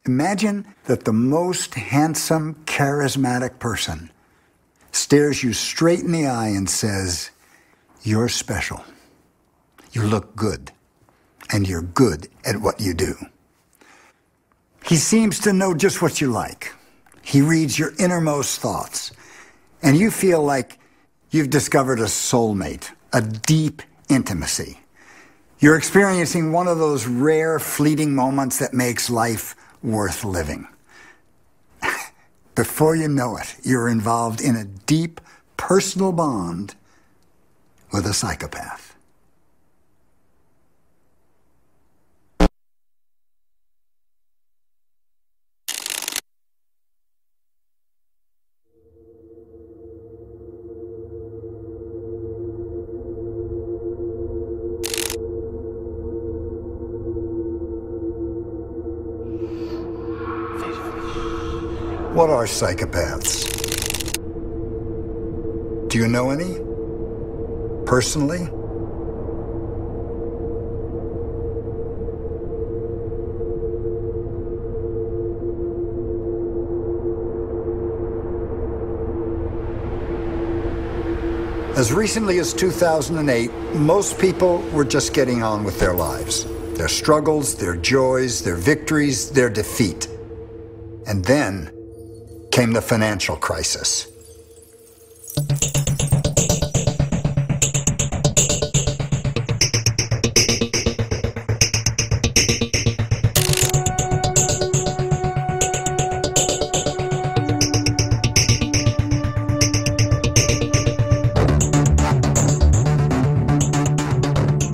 Imagine that the most handsome, charismatic person stares you straight in the eye and says, "You're special. You look good, and you're good at what you do." He seems to know just what you like. He reads your innermost thoughts, and you feel like you've discovered a soulmate, a deep intimacy. You're experiencing one of those rare, fleeting moments that makes life worth living. Before you know it, you're involved in a deep personal bond with a psychopath. What are psychopaths? Do you know any? Personally? As recently as 2008, most people were just getting on with their lives. Their struggles, their joys, their victories, their defeat. And then came the financial crisis.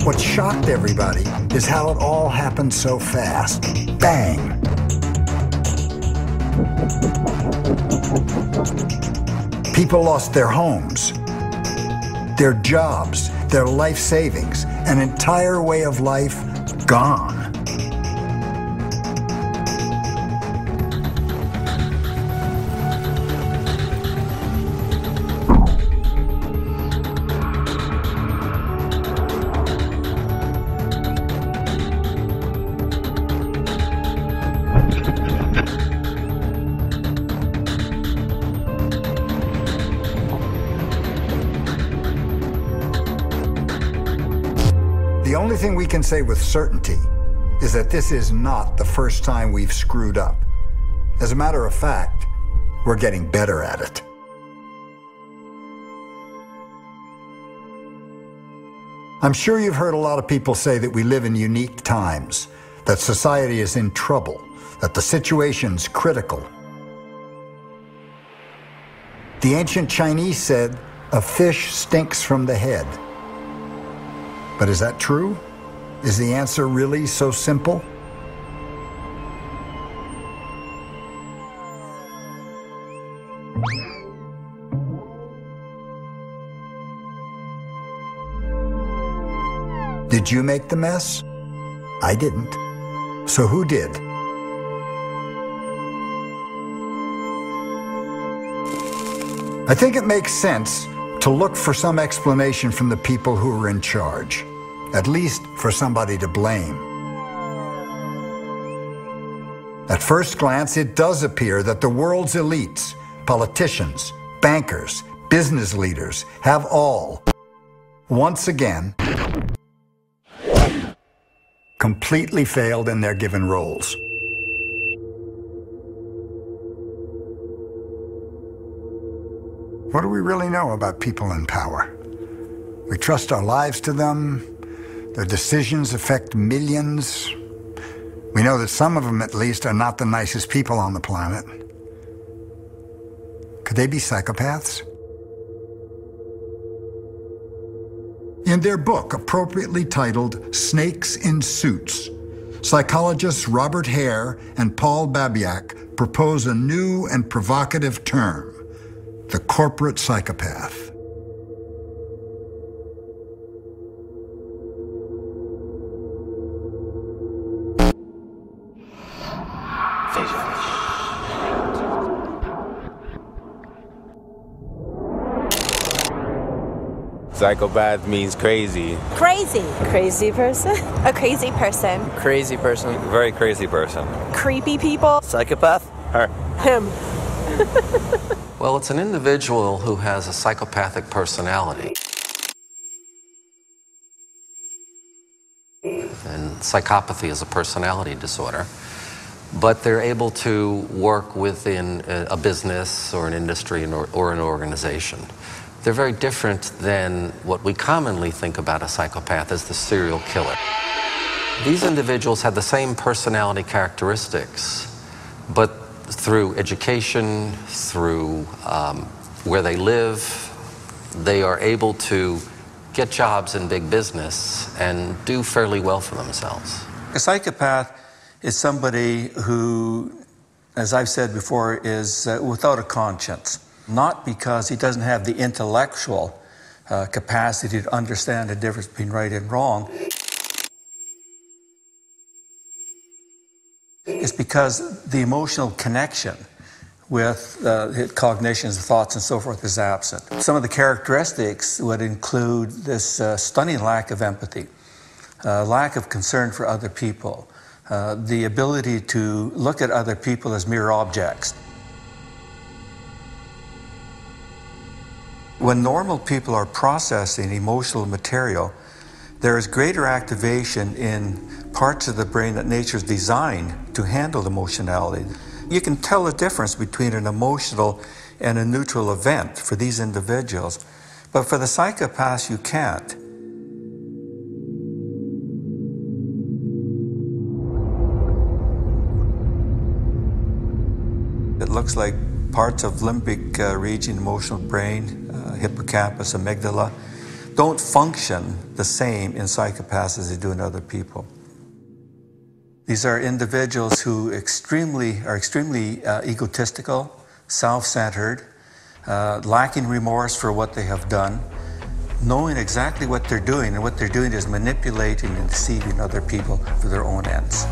What shocked everybody is how it all happened so fast. Bang! People lost their homes, their jobs, their life savings, an entire way of life gone. The only thing we can say with certainty is that this is not the first time we've screwed up. As a matter of fact, we're getting better at it. I'm sure you've heard a lot of people say that we live in unique times, that society is in trouble, that the situation's critical. The ancient Chinese said, "A fish stinks from the head." But is that true? Is the answer really so simple? Did you make the mess? I didn't. So who did? I think it makes sense to look for some explanation from the people who are in charge, at least for somebody to blame. At first glance, it does appear that the world's elites, politicians, bankers, business leaders, have all, once again, completely failed in their given roles. What do we really know about people in power? We trust our lives to them. Their decisions affect millions. We know that some of them, at least, are not the nicest people on the planet. Could they be psychopaths? In their book, appropriately titled Snakes in Suits, psychologists Robert Hare and Paul Babiak propose a new and provocative term: the corporate psychopath. Psychopath means crazy. Crazy. Crazy person. A crazy person. Crazy person. Very crazy person. Creepy people. Psychopath. Her. Him. Well, it's an individual who has a psychopathic personality. And psychopathy is a personality disorder. But they're able to work within a business or an industry or an organization. They're very different than what we commonly think about a psychopath as the serial killer. These individuals have the same personality characteristics, but through education, through where they live, they are able to get jobs in big business and do fairly well for themselves. A psychopath is somebody who, as I've said before, is without a conscience. Not because he doesn't have the intellectual capacity to understand the difference between right and wrong. It's because the emotional connection with cognitions, thoughts, and so forth is absent. Some of the characteristics would include this stunning lack of empathy, lack of concern for other people, the ability to look at other people as mere objects. When normal people are processing emotional material, there is greater activation in parts of the brain that nature's designed to handle emotionality. You can tell the difference between an emotional and a neutral event for these individuals, but for the psychopaths, you can't. It looks like parts of limbic region, emotional brain, hippocampus, amygdala, don't function the same in psychopaths as they do in other people. These are individuals who are extremely egotistical, self-centered, lacking remorse for what they have done, knowing exactly what they're doing, and what they're doing is manipulating and deceiving other people for their own ends.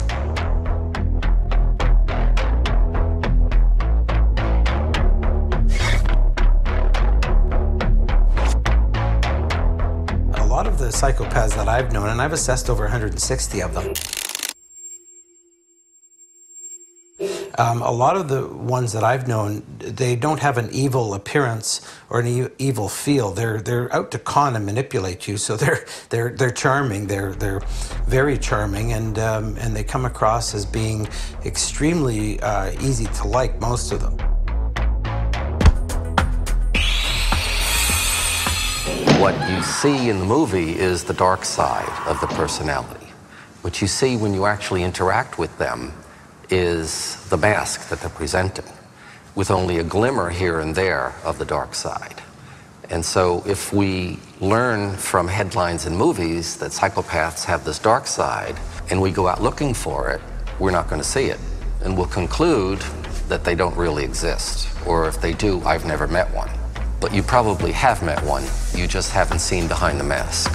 A lot of the psychopaths that I've known, and I've assessed over 160 of them, a lot of the ones that I've known, they don't have an evil appearance or an evil feel. They're out to con and manipulate you. So they're charming. They're very charming, and they come across as being extremely easy to like. Most of them. What you see in the movie is the dark side of the personality. What you see when you actually interact with them is the mask that they're presenting, with only a glimmer here and there of the dark side. And so if we learn from headlines in movies that psychopaths have this dark side, and we go out looking for it, we're not going to see it. And we'll conclude that they don't really exist. Or if they do, I've never met one. But you probably have met one, you just haven't seen behind the mask.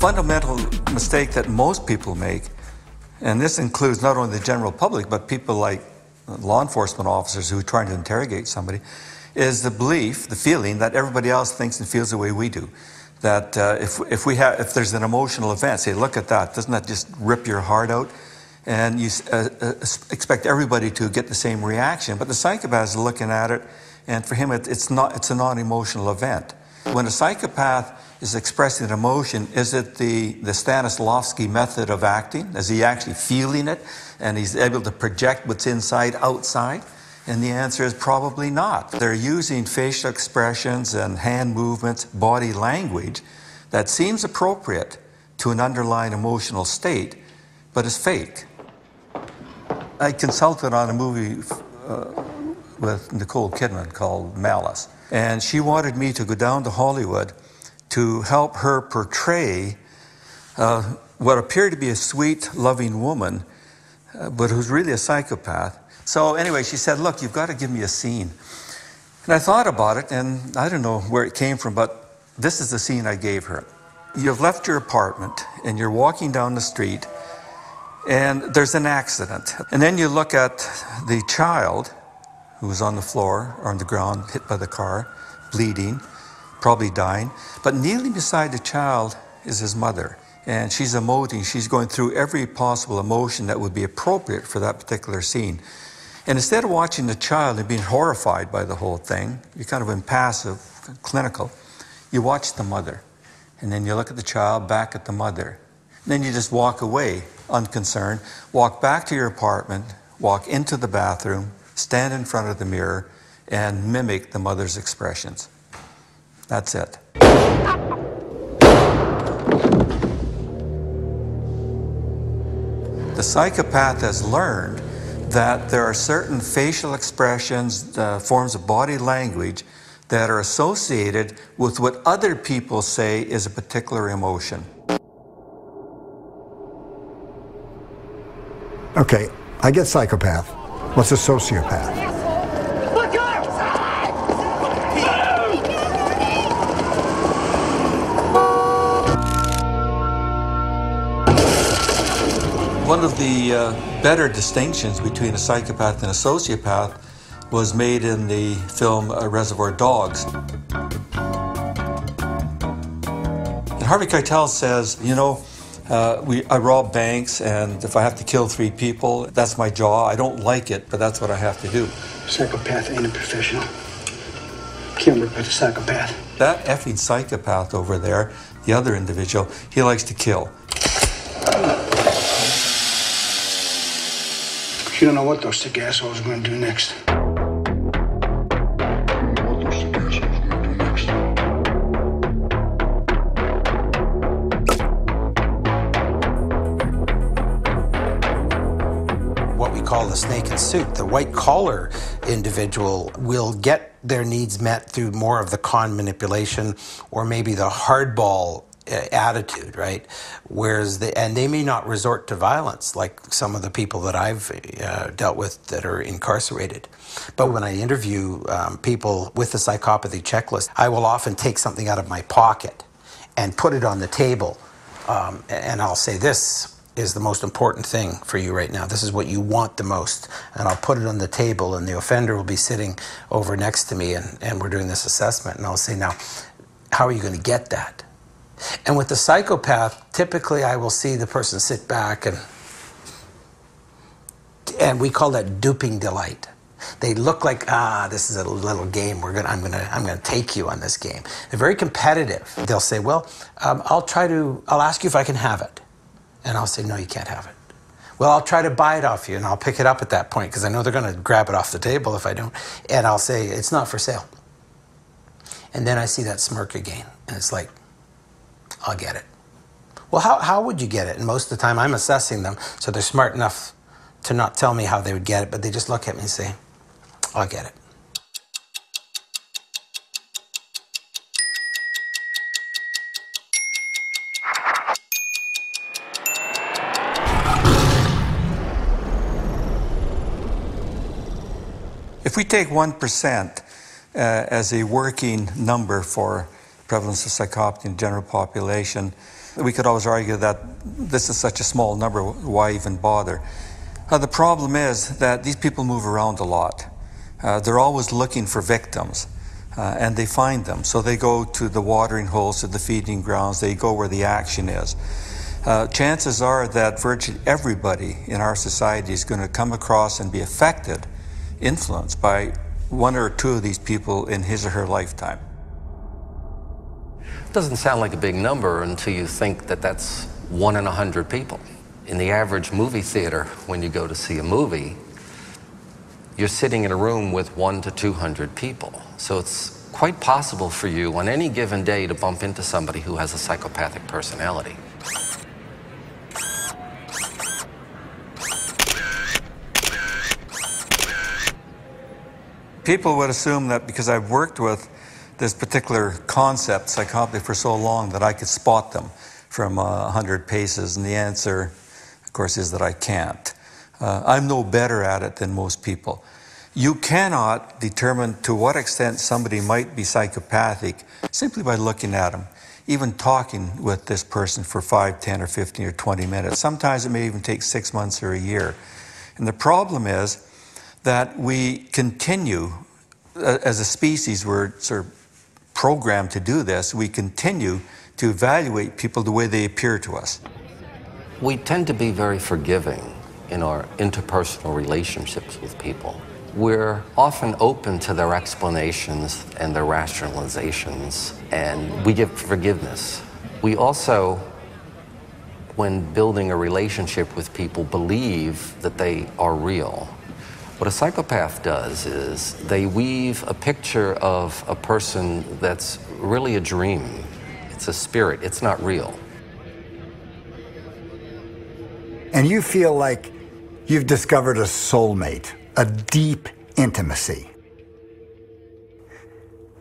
Fundamental mistake that most people make, and this includes not only the general public, but people like law enforcement officers who are trying to interrogate somebody, is the belief, the feeling that everybody else thinks and feels the way we do. That if there's an emotional event, say, look at that, doesn't that just rip your heart out? And you expect everybody to get the same reaction. But the psychopath is looking at it, and for him it's a non-emotional event. When a psychopath is expressing an emotion, is it the Stanislavski method of acting? Is he actually feeling it and he's able to project what's inside outside? And the answer is probably not. They're using facial expressions and hand movements, body language that seems appropriate to an underlying emotional state, but is fake. I consulted on a movie with Nicole Kidman called Malice, and she wanted me to go down to Hollywood to help her portray what appeared to be a sweet, loving woman, but who's really a psychopath, So anyway, she said, look, you've got to give me a scene. And I thought about it, and I don't know where it came from, but this is the scene I gave her. You've left your apartment, and you're walking down the street, and there's an accident. And then you look at the child who was on the floor or on the ground, hit by the car, bleeding, probably dying. But kneeling beside the child is his mother. And she's emoting. She's going through every possible emotion that would be appropriate for that particular scene. And instead of watching the child and being horrified by the whole thing, you're kind of impassive, clinical, you watch the mother. And then you look at the child, back at the mother. And then you just walk away, unconcerned, walk back to your apartment, walk into the bathroom, stand in front of the mirror, and mimic the mother's expressions. That's it. The psychopath has learned that there are certain facial expressions, forms of body language that are associated with what other people say is a particular emotion. Okay, I get psychopath. What's a sociopath? One of the better distinctions between a psychopath and a sociopath was made in the film Reservoir Dogs. And Harvey Keitel says, you know, I rob banks, and if I have to kill 3 people, that's my job. I don't like it, but that's what I have to do. Psychopath ain't a professional. Can't work with a psychopath. That effing psychopath over there, the other individual, he likes to kill. You don't know what those sick assholes are going to do next. What we call the snake in suit, the white collar individual will get their needs met through more of the con manipulation or maybe the hardball attitude, right? Whereas they may not resort to violence like some of the people that I've dealt with that are incarcerated. But when I interview people with the psychopathy checklist, I will often take something out of my pocket and put it on the table, and I'll say, this is the most important thing for you right now. This is what you want the most. And I'll put it on the table, and the offender will be sitting over next to me, and we're doing this assessment, and I'll say, now, how are you going to get that? And with the psychopath, typically I will see the person sit back, and we call that duping delight. They look like, this is a little game. I'm gonna take you on this game. They're very competitive. They'll say, well, I'll ask you if I can have it. And I'll say, no, you can't have it. Well, I'll try to buy it off you, and I'll pick it up at that point because I know they're going to grab it off the table if I don't. And I'll say, it's not for sale. And then I see that smirk again, and it's like, I'll get it. Well, how would you get it? And most of the time I'm assessing them, so they're smart enough to not tell me how they would get it, but they just look at me and say, I'll get it. If we take 1% as a working number for prevalence of psychopathy in the general population, we could always argue that this is such a small number, why even bother? The problem is that these people move around a lot. They're always looking for victims, and they find them. So they go to the watering holes, to the feeding grounds, they go where the action is. Chances are that virtually everybody in our society is going to come across and be affected, influenced by one or two of these people in his or her lifetime. It doesn't sound like a big number until you think that that's 1 in 100 people. In the average movie theater, when you go to see a movie, you're sitting in a room with 100 to 200 people. So it's quite possible for you on any given day to bump into somebody who has a psychopathic personality. People would assume that because I've worked with this particular concept, psychopathy, for so long that I could spot them from 100 paces, and the answer, of course, is that I can't. I'm no better at it than most people. You cannot determine to what extent somebody might be psychopathic simply by looking at them, even talking with this person for 5, 10, or 15, or 20 minutes. Sometimes it may even take 6 months or a year. And the problem is that we continue, as a species, we're sort of programmed to do this, we continue to evaluate people the way they appear to us. We tend to be very forgiving in our interpersonal relationships with people. We're often open to their explanations and their rationalizations, and we give forgiveness. We also, when building a relationship with people, believe that they are real. What a psychopath does is they weave a picture of a person that's really a dream. It's a spirit, it's not real. And you feel like you've discovered a soulmate, a deep intimacy.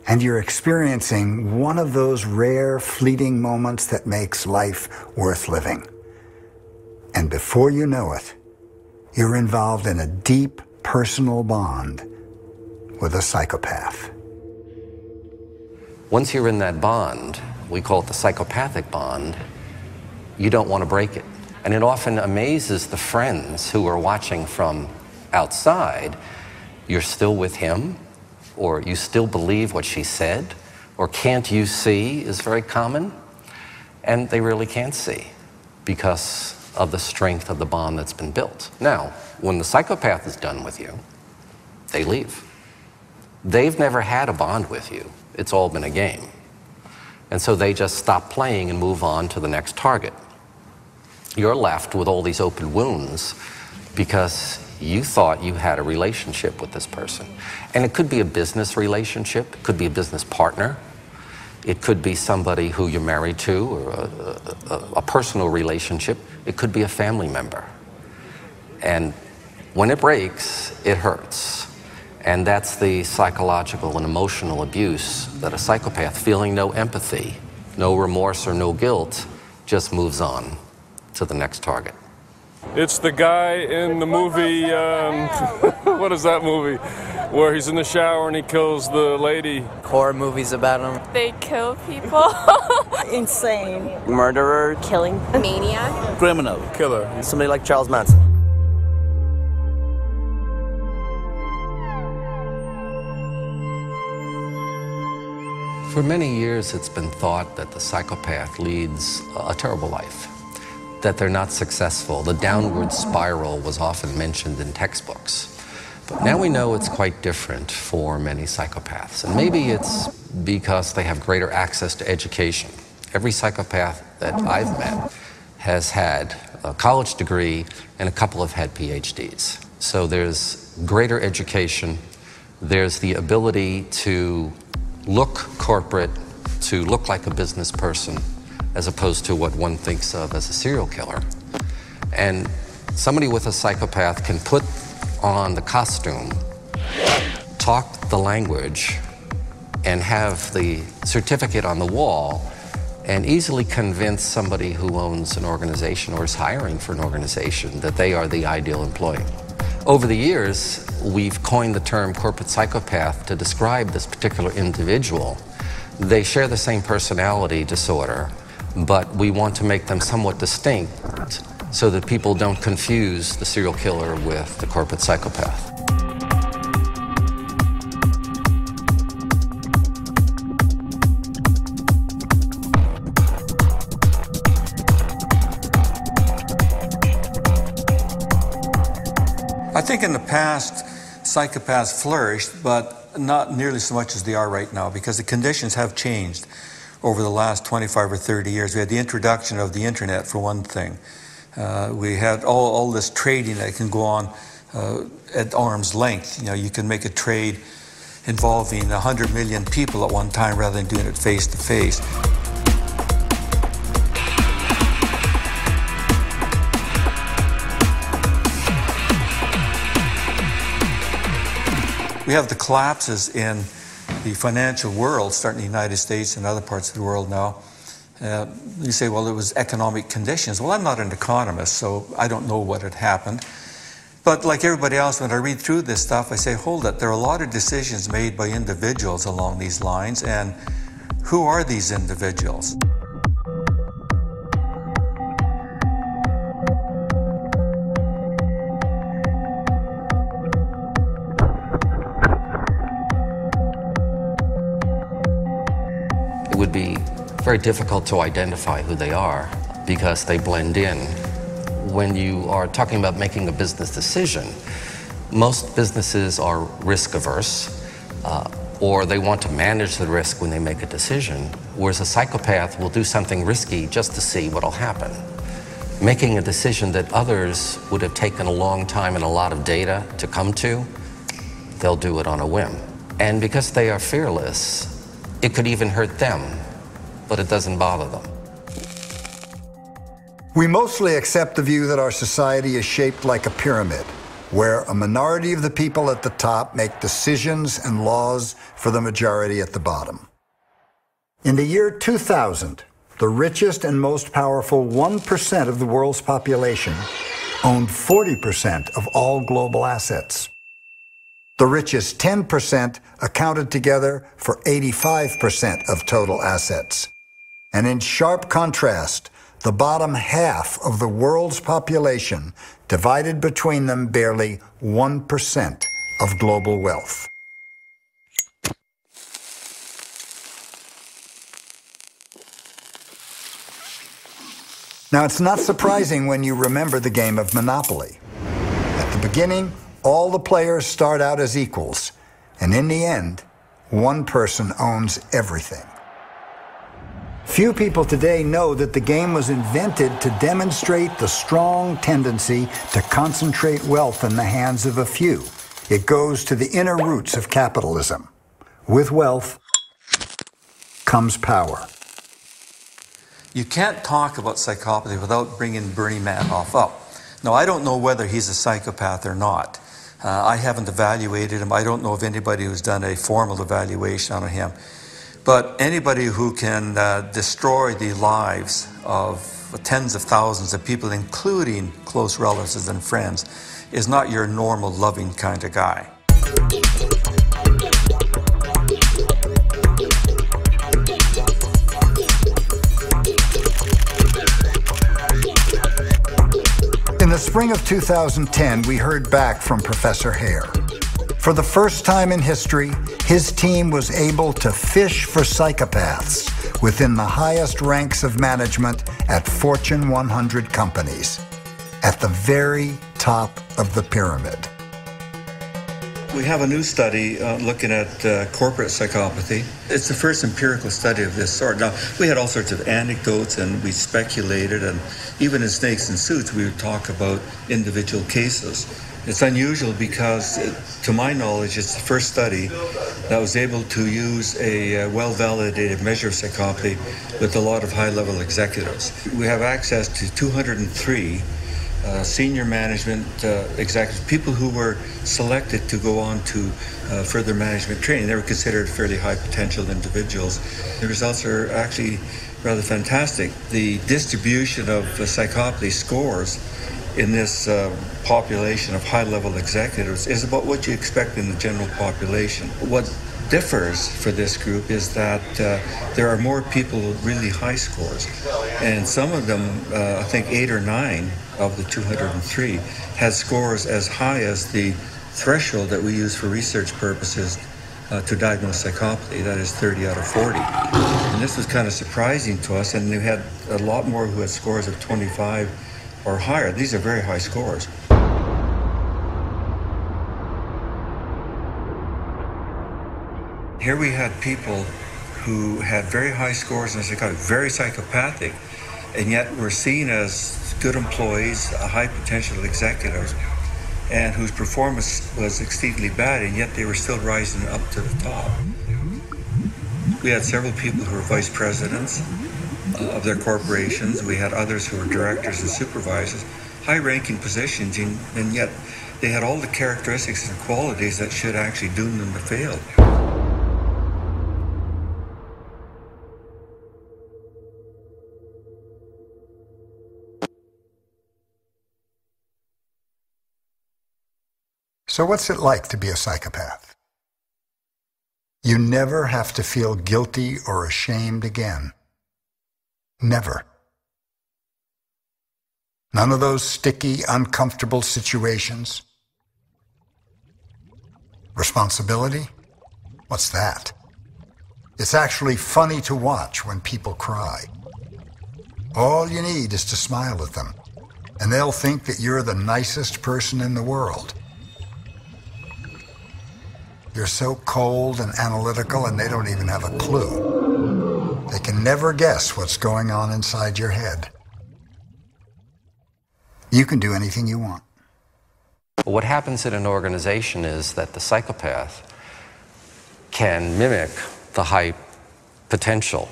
And you're experiencing one of those rare, fleeting moments that makes life worth living. And before you know it, you're involved in a deep personal bond with a psychopath. Once you're in that bond, we call it the psychopathic bond, you don't want to break it. And it often amazes the friends who are watching from outside. You're still with him, or you still believe what she said, or can't you see is very common. And they really can't see because of the strength of the bond that's been built. Now, when the psychopath is done with you, they leave. They've never had a bond with you. It's all been a game. And so they just stop playing and move on to the next target. You're left with all these open wounds because you thought you had a relationship with this person. And it could be a business relationship, it could be a business partner, it could be somebody who you're married to, or a personal relationship, it could be a family member. And when it breaks, it hurts. And that's the psychological and emotional abuse that a psychopath, feeling no empathy, no remorse or no guilt, just moves on to the next target. It's the guy in the movie, what is that movie? Where he's in the shower and he kills the lady. Horror movies about him. They kill people. Insane. Murderer. Killing. Maniac. Criminal. Killer. Somebody like Charles Manson. For many years, it's been thought that the psychopath leads a terrible life, that they're not successful. The downward spiral was often mentioned in textbooks. But now we know it's quite different for many psychopaths. And maybe it's because they have greater access to education. Every psychopath that I've met has had a college degree and a couple have had PhDs. So there's greater education. There's the ability to look corporate, to look like a business person, as opposed to what one thinks of as a serial killer. And somebody with a psychopath can put on the costume, talk the language, and have the certificate on the wall, and easily convince somebody who owns an organization or is hiring for an organization that they are the ideal employee. Over the years, we've coined the term corporate psychopath to describe this particular individual. They share the same personality disorder, but we want to make them somewhat distinct so that people don't confuse the serial killer with the corporate psychopath. I think in the past, psychopaths flourished, but not nearly so much as they are right now, because the conditions have changed over the last 25 or 30 years. We had the introduction of the internet, for one thing. We had all this trading that can go on at arm's length. You know, you can make a trade involving 100 million people at one time rather than doing it face to face. We have the collapses in the financial world, starting in the United States and other parts of the world now. You say, well, it was economic conditions. Well, I'm not an economist, so I don't know what had happened. But like everybody else, when I read through this stuff, I say, hold it, there are a lot of decisions made by individuals along these lines, and who are these individuals? It would be very difficult to identify who they are because they blend in. When you are talking about making a business decision, most businesses are risk averse, or they want to manage the risk when they make a decision, whereas a psychopath will do something risky just to see what will happen. Making a decision that others would have taken a long time and a lot of data to come to, they'll do it on a whim. And because they are fearless, it could even hurt them, but it doesn't bother them. We mostly accept the view that our society is shaped like a pyramid, where a minority of the people at the top make decisions and laws for the majority at the bottom. In the year 2000, the richest and most powerful 1% of the world's population owned 40% of all global assets. The richest 10% accounted together for 85% of total assets. And in sharp contrast, the bottom half of the world's population divided between them barely 1% of global wealth. Now, it's not surprising when you remember the game of Monopoly. At the beginning, all the players start out as equals, and in the end, one person owns everything. Few people today know that the game was invented to demonstrate the strong tendency to concentrate wealth in the hands of a few. It goes to the inner roots of capitalism. With wealth comes power. You can't talk about psychopathy without bringing Bernie Madoff up. Now, I don't know whether he's a psychopath or not. I haven't evaluated him. I don't know of anybody who's done a formal evaluation on him. But anybody who can destroy the lives of tens of thousands of people, including close relatives and friends, is not your normal, loving kind of guy. In the spring of 2010, we heard back from Professor Hare. For the first time in history, his team was able to fish for psychopaths within the highest ranks of management at Fortune 100 companies, at the very top of the pyramid. We have a new study looking at corporate psychopathy. It's the first empirical study of this sort. Now, we had all sorts of anecdotes and we speculated, and even in Snakes and Suits, we would talk about individual cases. It's unusual because, to my knowledge, it's the first study that was able to use a well-validated measure of psychopathy with a lot of high-level executives. We have access to 203 senior management executives, people who were selected to go on to further management training. They were considered fairly high-potential individuals. The results are actually rather fantastic. The distribution of psychopathy scores in this population of high-level executives is about what you expect in the general population. What differs for this group is that there are more people with really high scores, and some of them, I think 8 or 9 of the 203, had scores as high as the threshold that we use for research purposes to diagnose psychopathy, that is 30 out of 40. And this was kind of surprising to us, and we had a lot more who had scores of 25 or higher. These are very high scores. Here we had people who had very high scores in psychopathy, very psychopathic, and yet were seen as good employees, high potential executives, and whose performance was exceedingly bad, and yet they were still rising up to the top. We had several people who were vice presidents of their corporations. We had others who were directors and supervisors, high-ranking positions, and yet they had all the characteristics and qualities that should actually doom them to fail. So what's it like to be a psychopath? You never have to feel guilty or ashamed again. Never. None of those sticky, uncomfortable situations. Responsibility? What's that? It's actually funny to watch when people cry. All you need is to smile at them, and they'll think that you're the nicest person in the world. You're so cold and analytical, and they don't even have a clue. They can never guess what's going on inside your head. You can do anything you want. What happens in an organization is that the psychopath can mimic the high potential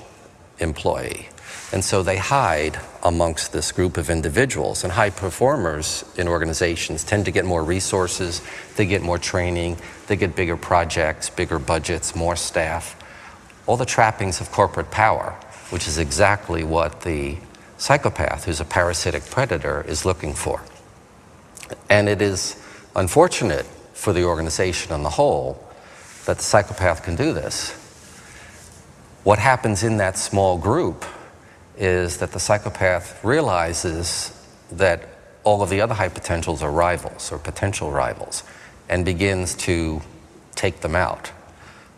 employee. And so they hide amongst this group of individuals. And high performers in organizations tend to get more resources, they get more training, they get bigger projects, bigger budgets, more staff. All the trappings of corporate power, which is exactly what the psychopath, who's a parasitic predator, is looking for. And it is unfortunate for the organization on the whole that the psychopath can do this. What happens in that small group is that the psychopath realizes that all of the other high potentials are rivals or potential rivals and begins to take them out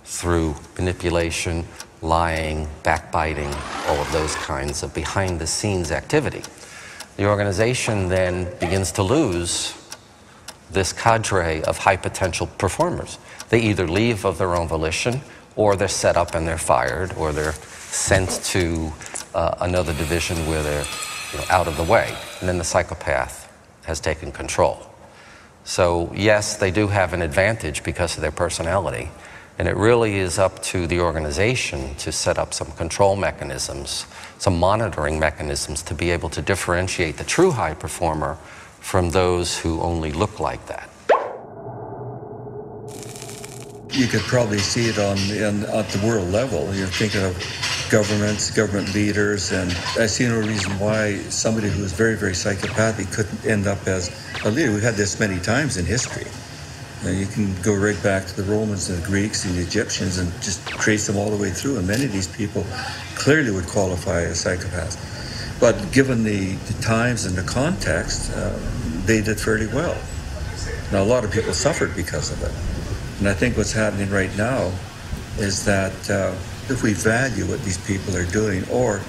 through manipulation, lying, backbiting, all of those kinds of behind-the-scenes activity. The organization then begins to lose this cadre of high-potential performers. They either leave of their own volition, or they're set up and they're fired, or they're sent to another division where they're out of the way. And then the psychopath has taken control. So yes, they do have an advantage because of their personality. And it really is up to the organization to set up some control mechanisms, some monitoring mechanisms to be able to differentiate the true high performer from those who only look like that. You could probably see it at the world level. You're thinking of governments, government leaders, and I see no reason why somebody who is very, very psychopathic couldn't end up as a leader. We've had this many times in history. You can go right back to the Romans and the Greeks and the Egyptians and just trace them all the way through, and many of these people clearly would qualify as psychopaths. But given the times and the context, they did fairly well. Now, a lot of people suffered because of it. And I think what's happening right now is that if we value what these people are doing, or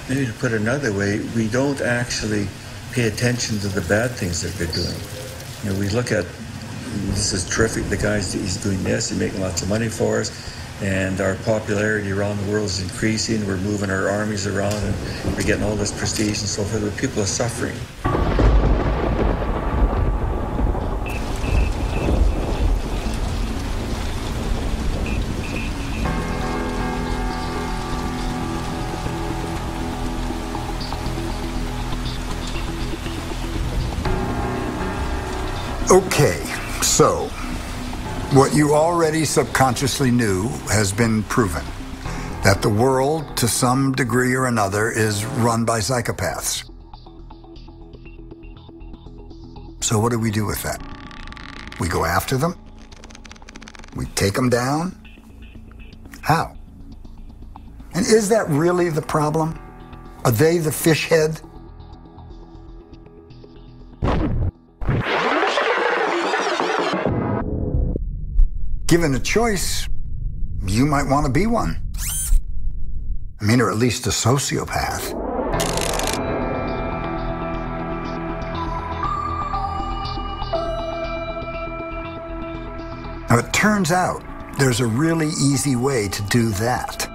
maybe to put it another way, we don't actually pay attention to the bad things that they're doing. We look at, this is terrific, the guy's he's doing this, he's making lots of money for us, and our popularity around the world is increasing, we're moving our armies around, and we're getting all this prestige and so forth, but people are suffering. Okay, so what you already subconsciously knew has been proven, that the world, to some degree or another, is run by psychopaths. So what do we do with that? We go after them? We take them down? How? And is that really the problem? Are they the fish head? Given a choice, you might want to be one. I mean, or at least a sociopath. Now, it turns out there's a really easy way to do that.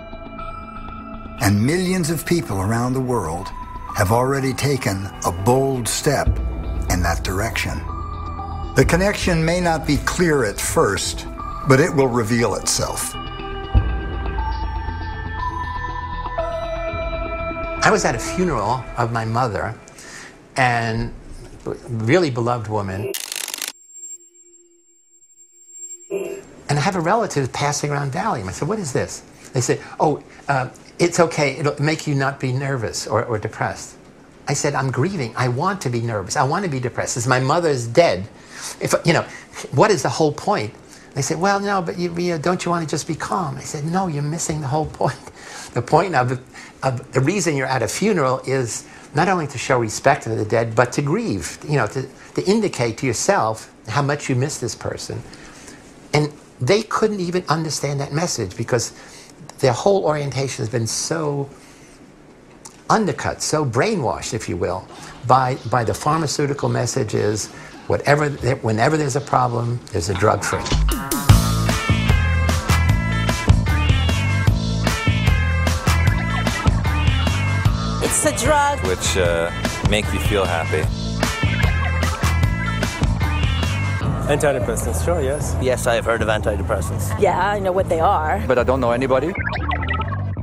And millions of people around the world have already taken a bold step in that direction. The connection may not be clear at first, but it will reveal itself. I was at a funeral of my mother, and really beloved woman. And I have a relative passing around Valium. I said, what is this? They said, oh, it's okay. It'll make you not be nervous or depressed. I said, I'm grieving. I want to be nervous. I want to be depressed. As my mother's dead. If, what is the whole point? They said, well, no, but don't you want to just be calm? I said, no, you're missing the whole point. The point of the reason you're at a funeral is not only to show respect to the dead, but to grieve, to indicate to yourself how much you miss this person. And they couldn't even understand that message because their whole orientation has been so undercut, so brainwashed, if you will, by the pharmaceutical messages. Whenever there's a problem, there's a drug for it. It's a drug. Which make you feel happy. Antidepressants, sure, yes. Yes, I have heard of antidepressants. Yeah, I know what they are. But I don't know anybody.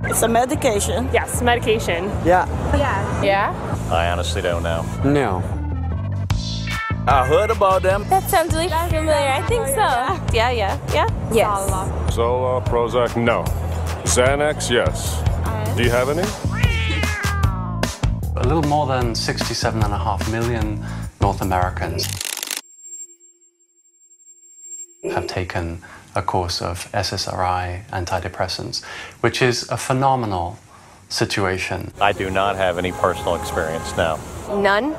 It's a medication. Yes, medication. Yeah. Yeah. Yeah? I honestly don't know. No. I heard about them. That sounds really familiar. I think so. Yeah. Yes. Zoloft, Prozac, no. Xanax, yes. Do you have any? A little more than 67.5 million North Americans have taken a course of SSRI antidepressants, which is a phenomenal situation. I do not have any personal experience now. None.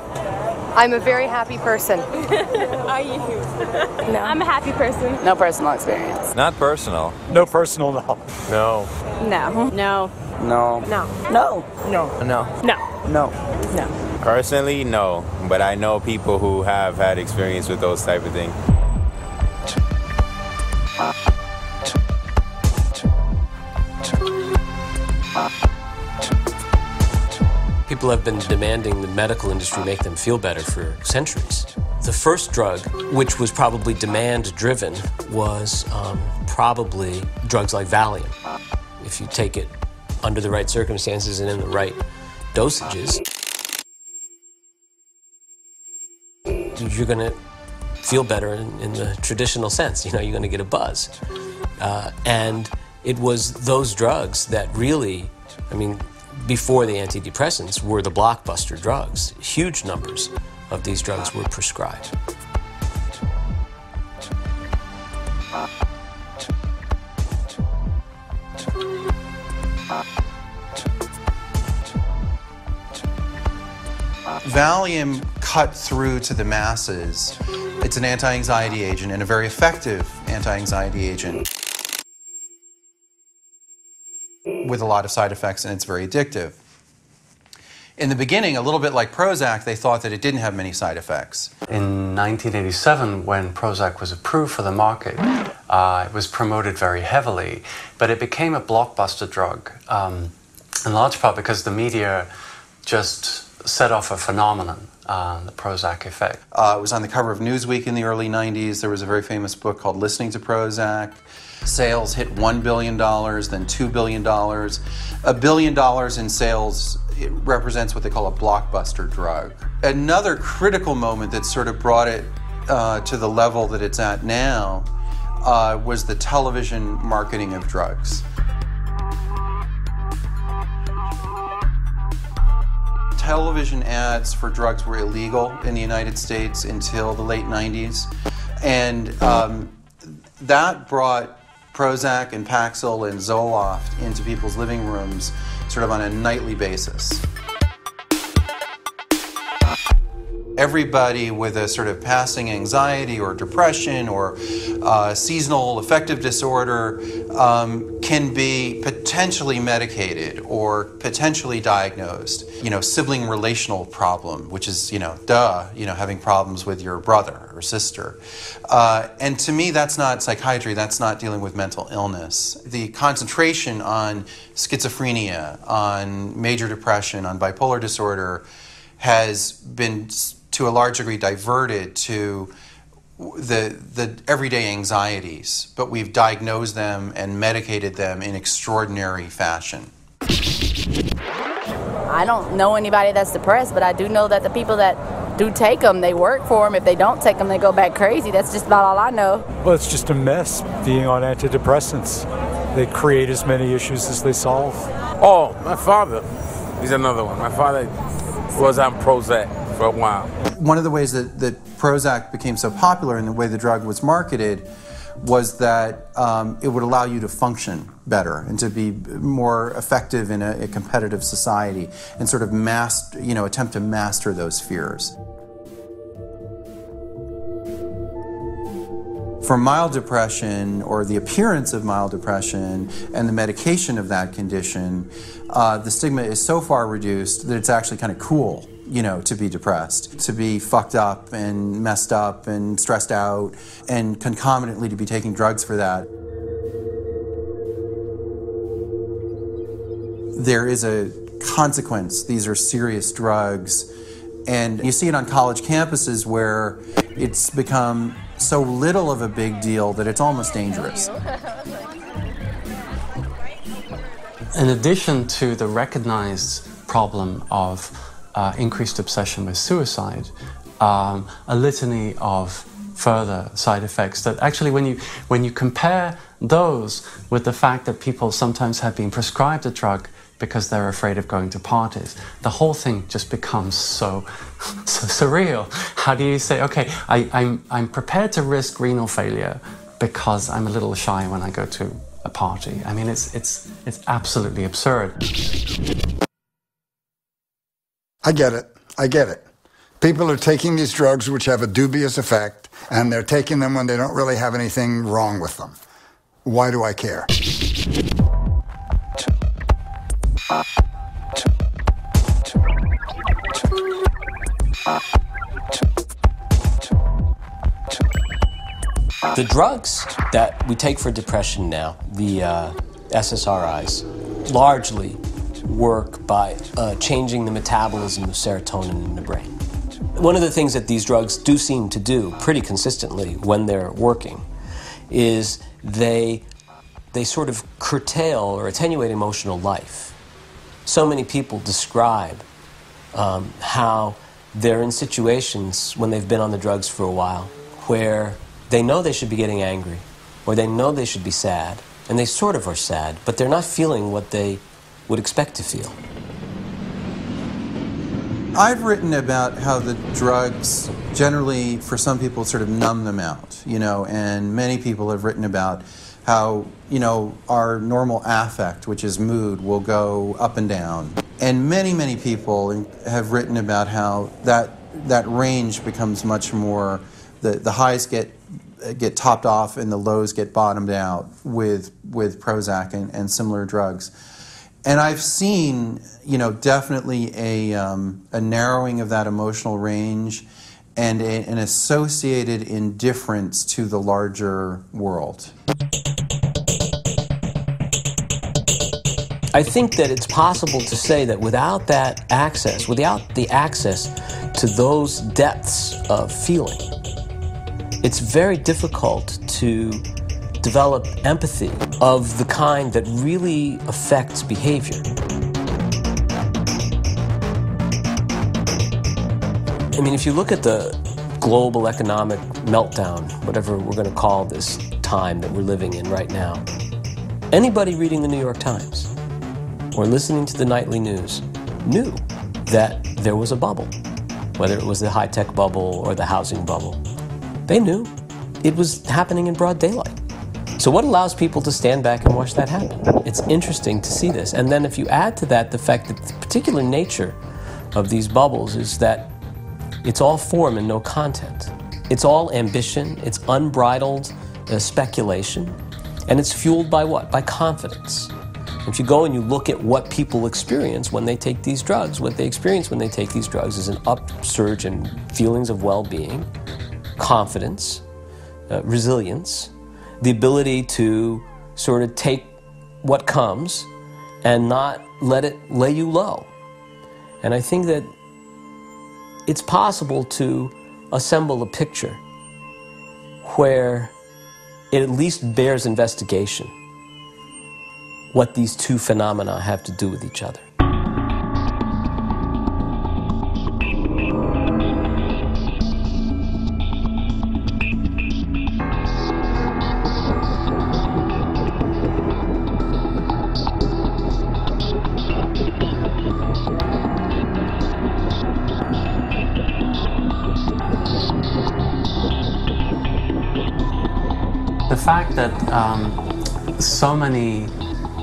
I'm a very happy person. Are you? No. I'm a happy person. No personal experience. Not personal. No personal, no. No. No. No. No. No. No. No. No. No. No. No. Personally, no. But I know people who have had experience with those type of things. People have been demanding the medical industry make them feel better for centuries. The first drug, which was probably demand-driven, was probably drugs like Valium. If you take it under the right circumstances and in the right dosages, you're going to feel better in the traditional sense. You're going to get a buzz. And it was those drugs that really, before the antidepressants, were the blockbuster drugs. Huge numbers of these drugs were prescribed. Valium cut through to the masses. It's an anti-anxiety agent and a very effective anti-anxiety agent with a lot of side effects, and it's very addictive. In the beginning, a little bit like Prozac, they thought that it didn't have many side effects. In 1987, when Prozac was approved for the market, it was promoted very heavily, but it became a blockbuster drug, in large part because the media just set off a phenomenon, the Prozac effect. It was on the cover of Newsweek in the early 90s. There was a very famous book called Listening to Prozac. Sales hit $1 billion, then $2 billion. $1 billion in sales, it represents what they call a blockbuster drug. Another critical moment that sort of brought it to the level that it's at now was the television marketing of drugs. Television ads for drugs were illegal in the United States until the late 90s. And that brought Prozac and Paxil and Zoloft into people's living rooms sort of on a nightly basis. Everybody with a sort of passing anxiety or depression or seasonal affective disorder can be potentially medicated or potentially diagnosed. Sibling relational problem, which is, having problems with your brother or sister. And to me, that's not psychiatry, that's not dealing with mental illness. The concentration on schizophrenia, on major depression, on bipolar disorder has been to a large degree diverted to the everyday anxieties, but we've diagnosed them and medicated them in extraordinary fashion. I don't know anybody that's depressed, but I do know that the people that do take them, they work for them. If they don't take them, they go back crazy. That's just about all I know. Well, it's just a mess being on antidepressants. They create as many issues as they solve. Oh, my father. He's another one. My father was on Prozac But wow. One of the ways that Prozac became so popular and the way the drug was marketed was that it would allow you to function better and to be more effective in a competitive society and sort of attempt to master those fears. For mild depression, or the appearance of mild depression, and the medication of that condition, the stigma is so far reduced that it's actually kind of cool, to be depressed, to be fucked up and messed up and stressed out, and concomitantly to be taking drugs for that. There is a consequence. These are serious drugs. And you see it on college campuses where it's become so little of a big deal that it's almost dangerous. In addition to the recognized problem of increased obsession with suicide, a litany of further side effects that actually when you compare those with the fact that people sometimes have been prescribed a drug because they're afraid of going to parties, the whole thing just becomes so surreal. How do you say, okay, I'm prepared to risk renal failure because I'm a little shy when I go to a party? I mean, it's absolutely absurd. I get it. People are taking these drugs which have a dubious effect, and they're taking them when they don't really have anything wrong with them. Why do I care? The drugs that we take for depression now, the SSRIs, largely work by changing the metabolism of serotonin in the brain. One of the things that these drugs do seem to do pretty consistently when they're working is they sort of curtail or attenuate emotional life. So many people describe how they're in situations when they've been on the drugs for a while where they know they should be getting angry, or they know they should be sad, and they sort of are sad, but they're not feeling what they would expect to feel. I've written about how the drugs generally, for some people, sort of numb them out, and many people have written about how, our normal affect, which is mood, will go up and down. And many, many people have written about how that range becomes much more, the highs get topped off and the lows get bottomed out with Prozac and similar drugs. And I've seen, definitely a narrowing of that emotional range and an associated indifference to the larger world. I think that it's possible to say that without that access, without the access to those depths of feeling, it's very difficult to develop empathy of the kind that really affects behavior. I mean, if you look at the global economic meltdown, whatever we're going to call this time that we're living in right now, anybody reading the New York Times or listening to the nightly news knew that there was a bubble, whether it was the high-tech bubble or the housing bubble. They knew it was happening in broad daylight. So what allows people to stand back and watch that happen? It's interesting to see this. And then if you add to that the fact that the particular nature of these bubbles is that it's all form and no content. It's all ambition, it's unbridled speculation, and it's fueled by what? By confidence. If you go and you look at what people experience when they take these drugs, what they experience when they take these drugs is an upsurge in feelings of well-being, confidence, resilience, the ability to sort of take what comes and not let it lay you low. And I think that it's possible to assemble a picture where it at least bears investigation what these two phenomena have to do with each other. fact that so many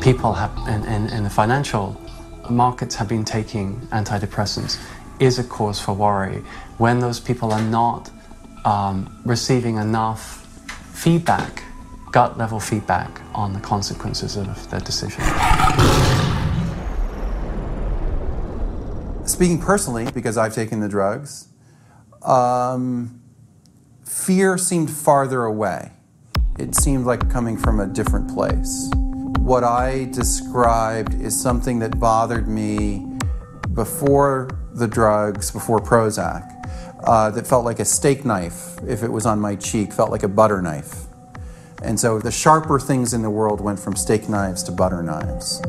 people have, in the financial markets have been taking antidepressants is a cause for worry when those people are not receiving enough feedback, gut level feedback on the consequences of their decision. Speaking personally, because I've taken the drugs, fear seemed farther away. It seemed like coming from a different place. What I described is something that bothered me before the drugs, before Prozac, that felt like a steak knife if it was on my cheek, felt like a butter knife. And so the sharper things in the world went from steak knives to butter knives.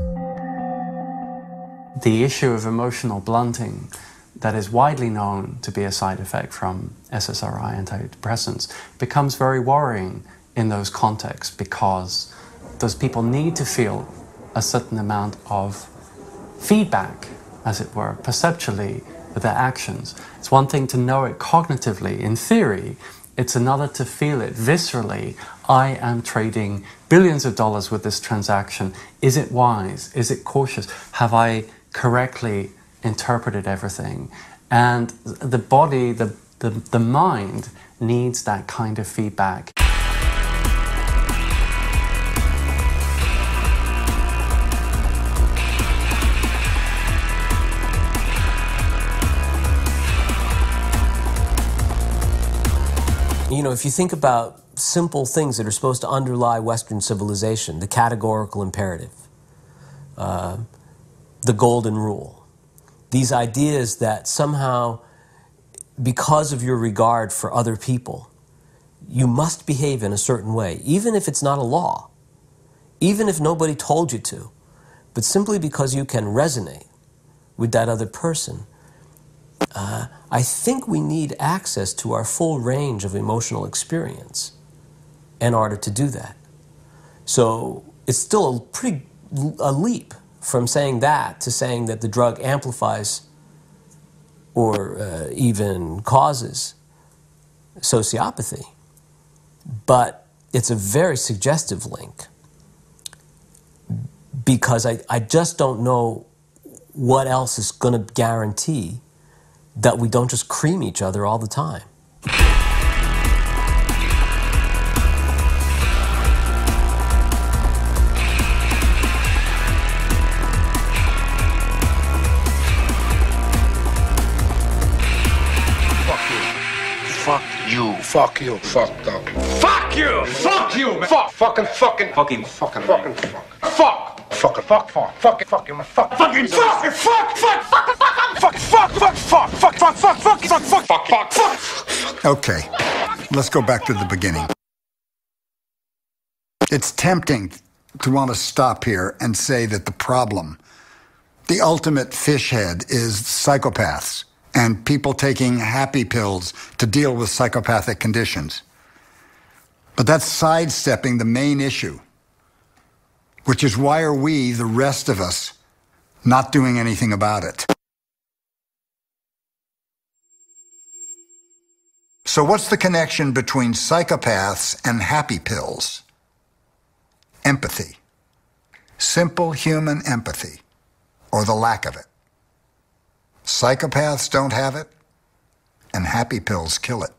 The issue of emotional blunting that is widely known to be a side effect from SSRI antidepressants becomes very worrying in those contexts because those people need to feel a certain amount of feedback, as it were, perceptually with their actions. It's one thing to know it cognitively, in theory. It's another to feel it viscerally. I am trading billions of dollars with this transaction. Is it wise? Is it cautious? Have I correctly interpreted everything? And the body, the mind needs that kind of feedback. You know, if you think about simple things that are supposed to underlie Western civilization, the categorical imperative, the golden rule, these ideas that somehow, because of your regard for other people, you must behave in a certain way, even if it's not a law, even if nobody told you to, but simply because you can resonate with that other person. I think we need access to our full range of emotional experience in order to do that. So it's still a leap from saying that to saying that the drug amplifies or even causes sociopathy. But it's a very suggestive link because I just don't know what else is going to guarantee that we don't just cream each other all the time. Fuck you, fucked up. Fuck you, fuck you, man. Fuck, fucking, fuck, fucking, fucking, fuck, fucking, fucking, fuck, fucking, fuck, fuck, fuck, fucking, fuck, fucking, fuck, fuck. Okay, let's go back to the beginning. It's tempting to want to stop here and say that the problem, the ultimate fish head, is psychopaths and people taking happy pills to deal with psychopathic conditions. But that's sidestepping the main issue, which is why are we, the rest of us, not doing anything about it? So what's the connection between psychopaths and happy pills? Empathy. Simple human empathy, or the lack of it. Psychopaths don't have it, and happy pills kill it.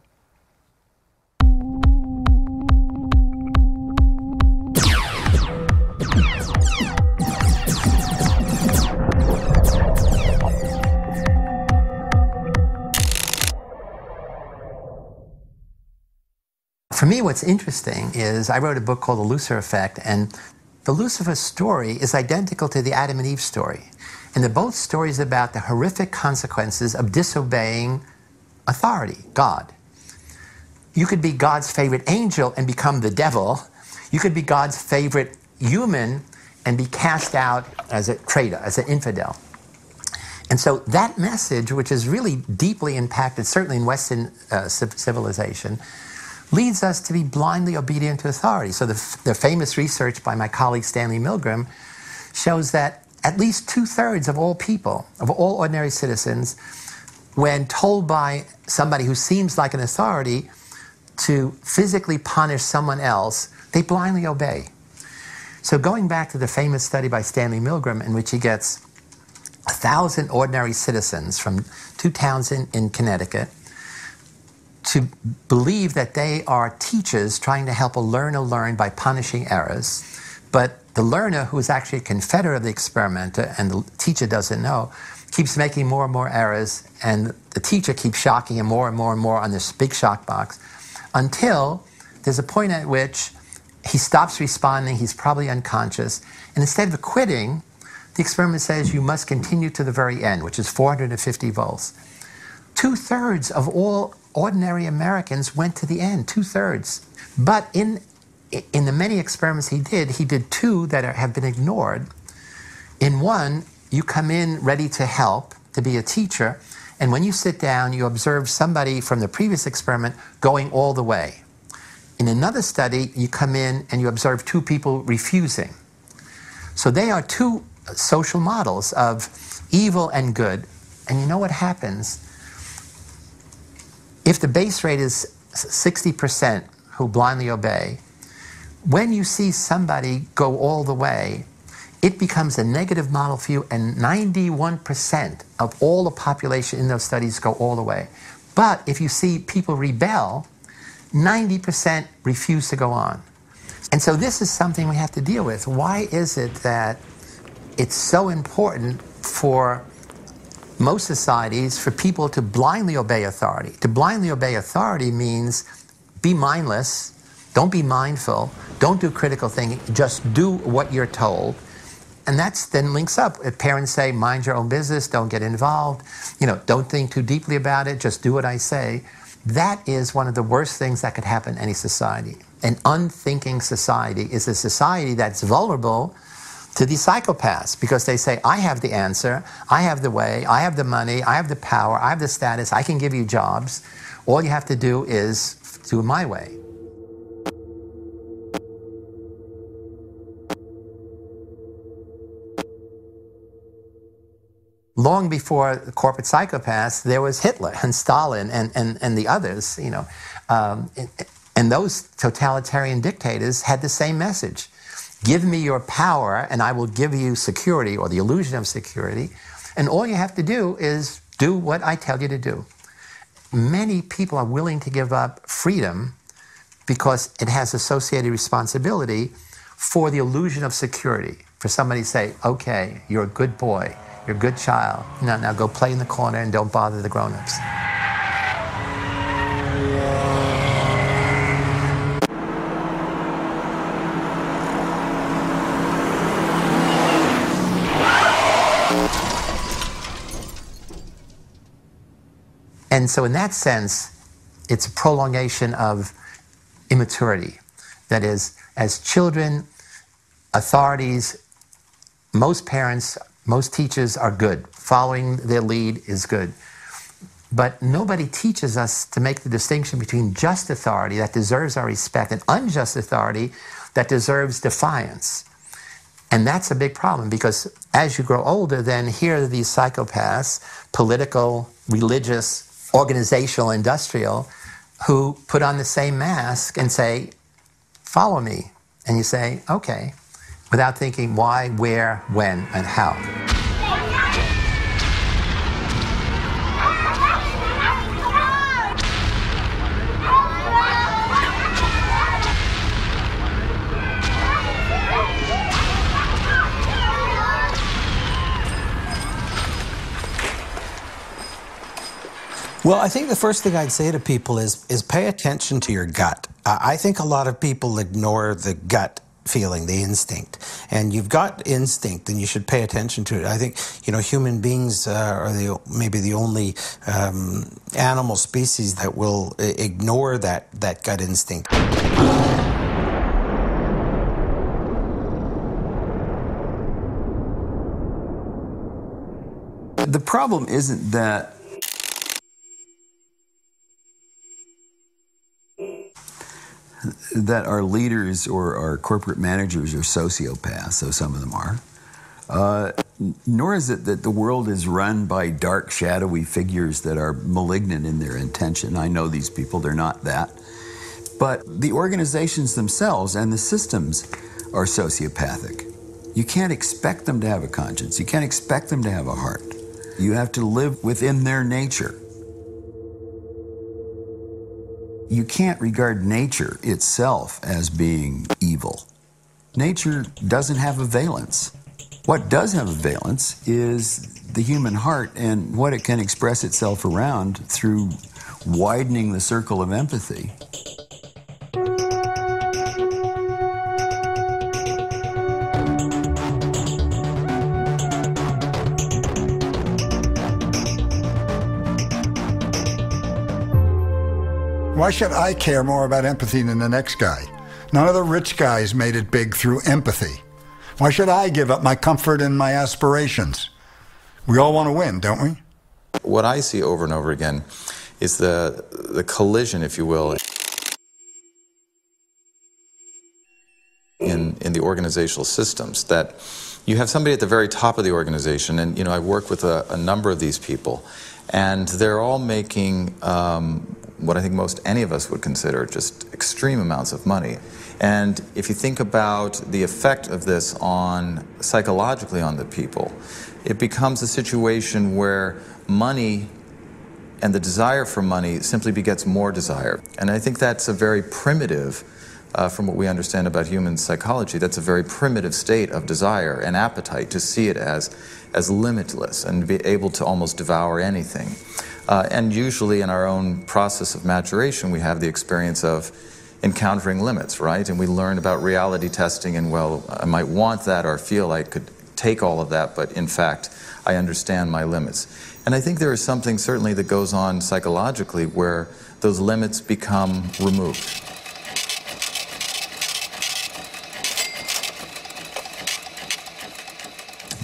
For me, what's interesting is I wrote a book called The Lucifer Effect, and the Lucifer story is identical to the Adam and Eve story. And they're both stories about the horrific consequences of disobeying authority, God. You could be God's favorite angel and become the devil. You could be God's favorite human and be cast out as a traitor, as an infidel. And so that message, which is really deeply impacted, certainly in Western civilization, leads us to be blindly obedient to authority. So the famous research by my colleague Stanley Milgram shows that at least 2/3 of all people, of all ordinary citizens, when told by somebody who seems like an authority to physically punish someone else, they blindly obey. So going back to the famous study by Stanley Milgram, in which he gets 1,000 ordinary citizens from 2 towns in Connecticut to believe that they are teachers trying to help a learner learn by punishing errors, but the learner, who is actually a confederate of the experimenter and the teacher doesn't know, keeps making more and more errors, and the teacher keeps shocking him more and more and more on this big shock box, until there's a point at which he stops responding, he's probably unconscious, and instead of quitting, the experiment says you must continue to the very end, which is 450 volts. 2/3 of all ordinary Americans went to the end, 2/3. But in the many experiments he did 2 that have been ignored. In one, you come in ready to help, to be a teacher, and when you sit down, you observe somebody from the previous experiment going all the way. In another study, you come in and you observe 2 people refusing. So they are 2 social models of evil and good. And you know what happens? If the base rate is 60% who blindly obey, when you see somebody go all the way, it becomes a negative model for you, and 91% of all the population in those studies go all the way. But if you see people rebel, 90% refuse to go on. And so this is something we have to deal with. Why is it that it's so important for most societies for people to blindly obey authority? To blindly obey authority means be mindless, don't be mindful, don't do critical thinking, just do what you're told. And that then links up. If parents say, mind your own business, don't get involved, don't think too deeply about it, just do what I say. That is one of the worst things that could happen in any society. An unthinking society is a society that's vulnerable to these psychopaths, because they say, I have the answer, I have the way, I have the money, I have the power, I have the status, I can give you jobs. All you have to do is do it my way. Long before the corporate psychopaths, there was Hitler and Stalin and the others, and those totalitarian dictators had the same message. Give me your power and I will give you security, or the illusion of security, and all you have to do is do what I tell you to do. Many people are willing to give up freedom because it has associated responsibility for the illusion of security. For somebody to say, okay, you're a good boy, you're a good child, now go play in the corner and don't bother the grown-ups. And so in that sense, it's a prolongation of immaturity. That is, as children, authorities, most parents, most teachers are good. Following their lead is good. But nobody teaches us to make the distinction between just authority that deserves our respect and unjust authority that deserves defiance. And that's a big problem, because as you grow older, then here are these psychopaths, political, religious, organizational, industrial, who put on the same mask and say, follow me. And you say, okay, without thinking why, where, when, and how. Well, I think the first thing I'd say to people is pay attention to your gut. I think a lot of people ignore the gut feeling, the instinct. And you've got instinct, and you should pay attention to it. I think, human beings are maybe the only animal species that will ignore that gut instinct. The problem isn't that our leaders or our corporate managers are sociopaths, though some of them are, nor is it that the world is run by dark, shadowy figures that are malignant in their intention. I know these people, they're not that. But the organizations themselves and the systems are sociopathic. You can't expect them to have a conscience. You can't expect them to have a heart. You have to live within their nature. You can't regard nature itself as being evil. Nature doesn't have a valence. What does have a valence is the human heart and what it can express itself around through widening the circle of empathy. Why should I care more about empathy than the next guy? None of the rich guys made it big through empathy. Why should I give up my comfort and my aspirations? We all want to win, don't we? What I see over and over again is the collision, if you will, in the organizational systems, that you have somebody at the very top of the organization, and I work with a number of these people, and they're all making what I think most any of us would consider just extreme amounts of money. And if you think about the effect of this psychologically on the people, it becomes a situation where money and the desire for money simply begets more desire. And I think that's a very primitive, from what we understand about human psychology, that's a very primitive state of desire and appetite, to see it as limitless and be able to almost devour anything. And usually in our own process of maturation, we have the experience of encountering limits, right? And we learn about reality testing and, well, I might want that or feel I could take all of that, but in fact, I understand my limits. And I think there is something certainly that goes on psychologically where those limits become removed.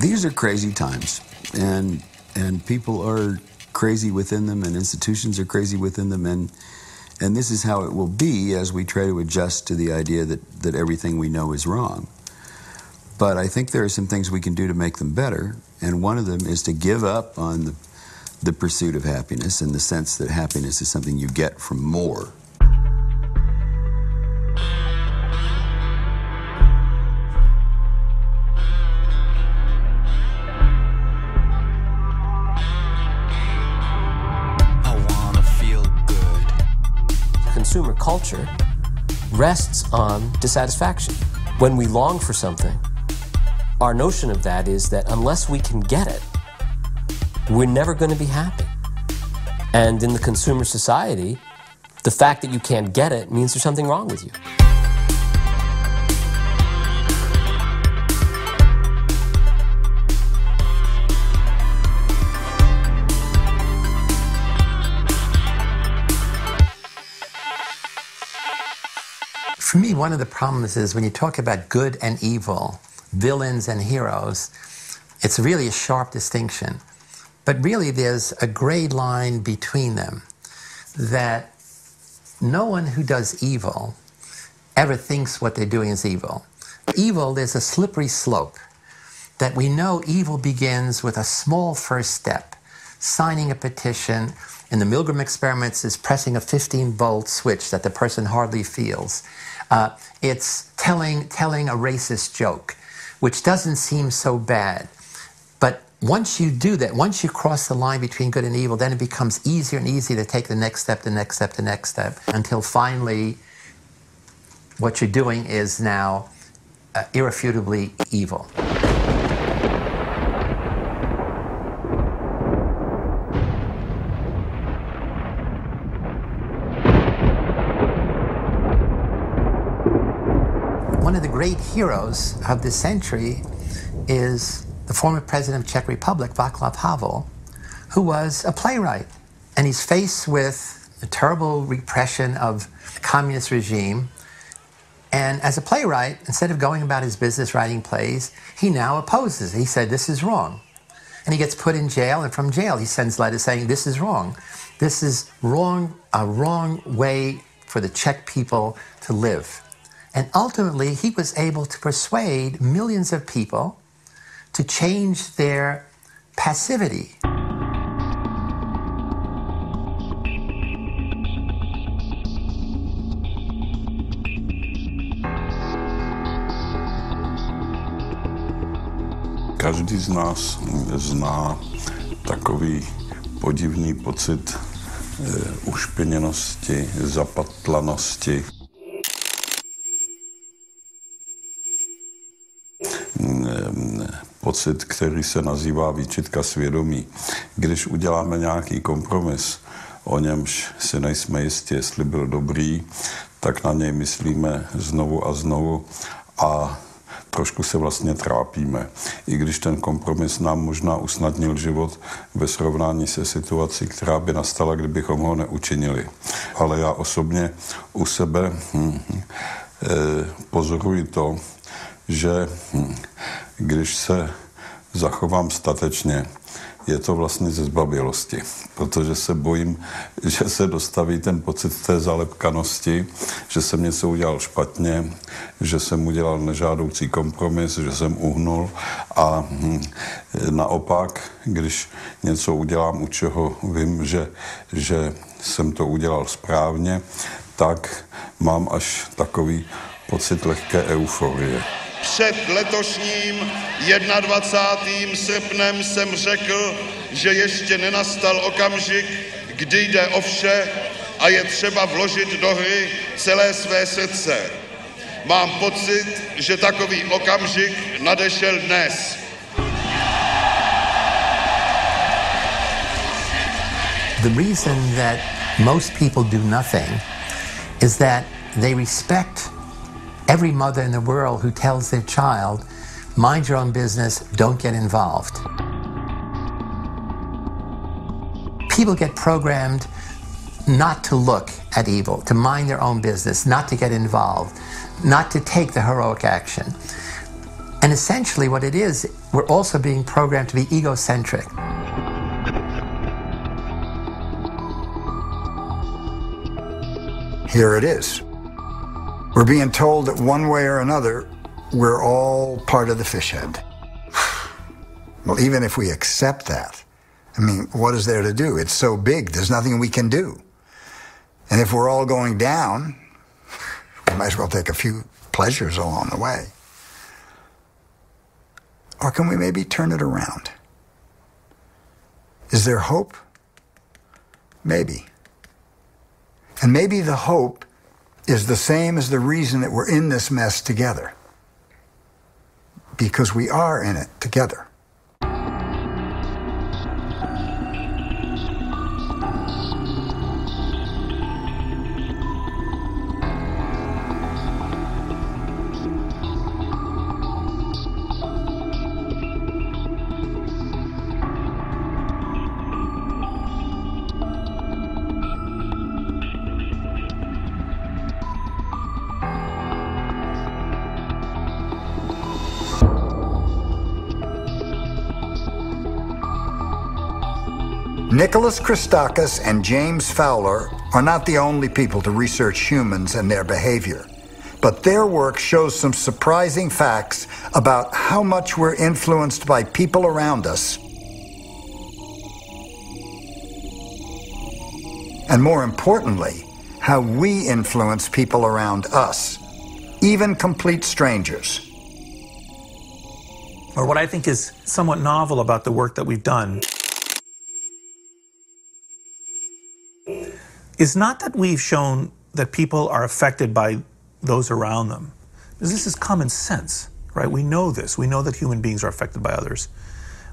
These are crazy times, and people are crazy within them, and institutions are crazy within them, and this is how it will be as we try to adjust to the idea that everything we know is wrong. But I think there are some things we can do to make them better, and one of them is to give up on the pursuit of happiness, in the sense that happiness is something you get from more. Consumer culture rests on dissatisfaction. When we long for something, our notion of that is that unless we can get it, we're never going to be happy. And in the consumer society, the fact that you can't get it means there's something wrong with you. For me, one of the problems is when you talk about good and evil, villains and heroes, it's really a sharp distinction. But really, there's a gray line between them, that no one who does evil ever thinks what they're doing is evil. Evil, there's a slippery slope, that we know evil begins with a small first step, signing a petition. In the Milgram experiments, is pressing a 15-volt switch that the person hardly feels. It's telling a racist joke, which doesn't seem so bad. But once you do that, once you cross the line between good and evil, then it becomes easier and easier to take the next step, the next step, the next step, until finally what you're doing is now irrefutably evil. One of the great heroes of this century is the former president of Czech Republic, Václav Havel, who was a playwright. And he's faced with the terrible repression of the communist regime. And as a playwright, instead of going about his business writing plays, he now opposes. He said, this is wrong. And he gets put in jail, and from jail he sends letters saying, this is wrong. This is wrong, a wrong way for the Czech people to live. And ultimately, he was able to persuade millions of people to change their passivity. Každý z nás zná takový podivný pocit ušpiněnosti, zapatlanosti. Pocit, který se nazývá výčitka svědomí. Když uděláme nějaký kompromis, o němž si nejsme jistí, jestli byl dobrý, tak na něj myslíme znovu a znovu a trošku se vlastně trápíme. I když ten kompromis nám možná usnadnil život ve srovnání se situací, která by nastala, kdybychom ho neučinili. Ale já osobně u sebe pozoruji to, že když se zachovám statečně, je to vlastně ze zbabělosti, protože se bojím, že se dostaví ten pocit té zalepkanosti, že jsem něco udělal špatně, že jsem udělal nežádoucí kompromis, že jsem uhnul a naopak, když něco udělám, u čeho vím, že jsem to udělal správně, tak mám až takový pocit lehké euforie. Před letošním 21. srpnem jsem řekl, že ještě nenastal okamžik, kdy jde o vše a je třeba vložit do hry celé své srdce. Mám pocit, že takový okamžik nadešel dnes. The reason that most people do nothing is that they respect every mother in the world who tells their child, mind your own business, don't get involved. People get programmed not to look at evil, to mind their own business, not to get involved, not to take the heroic action. And essentially what it is, we're also being programmed to be egocentric. Here it is. We're being told that one way or another, we're all part of the fish head. Well, even if we accept that, I mean, what is there to do? It's so big, there's nothing we can do. And if we're all going down, we might as well take a few pleasures along the way. Or can we maybe turn it around? Is there hope? Maybe. And maybe the hope is the same as the reason that we're in this mess together. Because we are in it together. Nicholas Christakis and James Fowler are not the only people to research humans and their behavior, but their work shows some surprising facts about how much we're influenced by people around us, and more importantly, how we influence people around us, even complete strangers. Or what I think is somewhat novel about the work that we've done is not that we've shown that people are affected by those around them. Because this is common sense, right? We know this. We know that human beings are affected by others.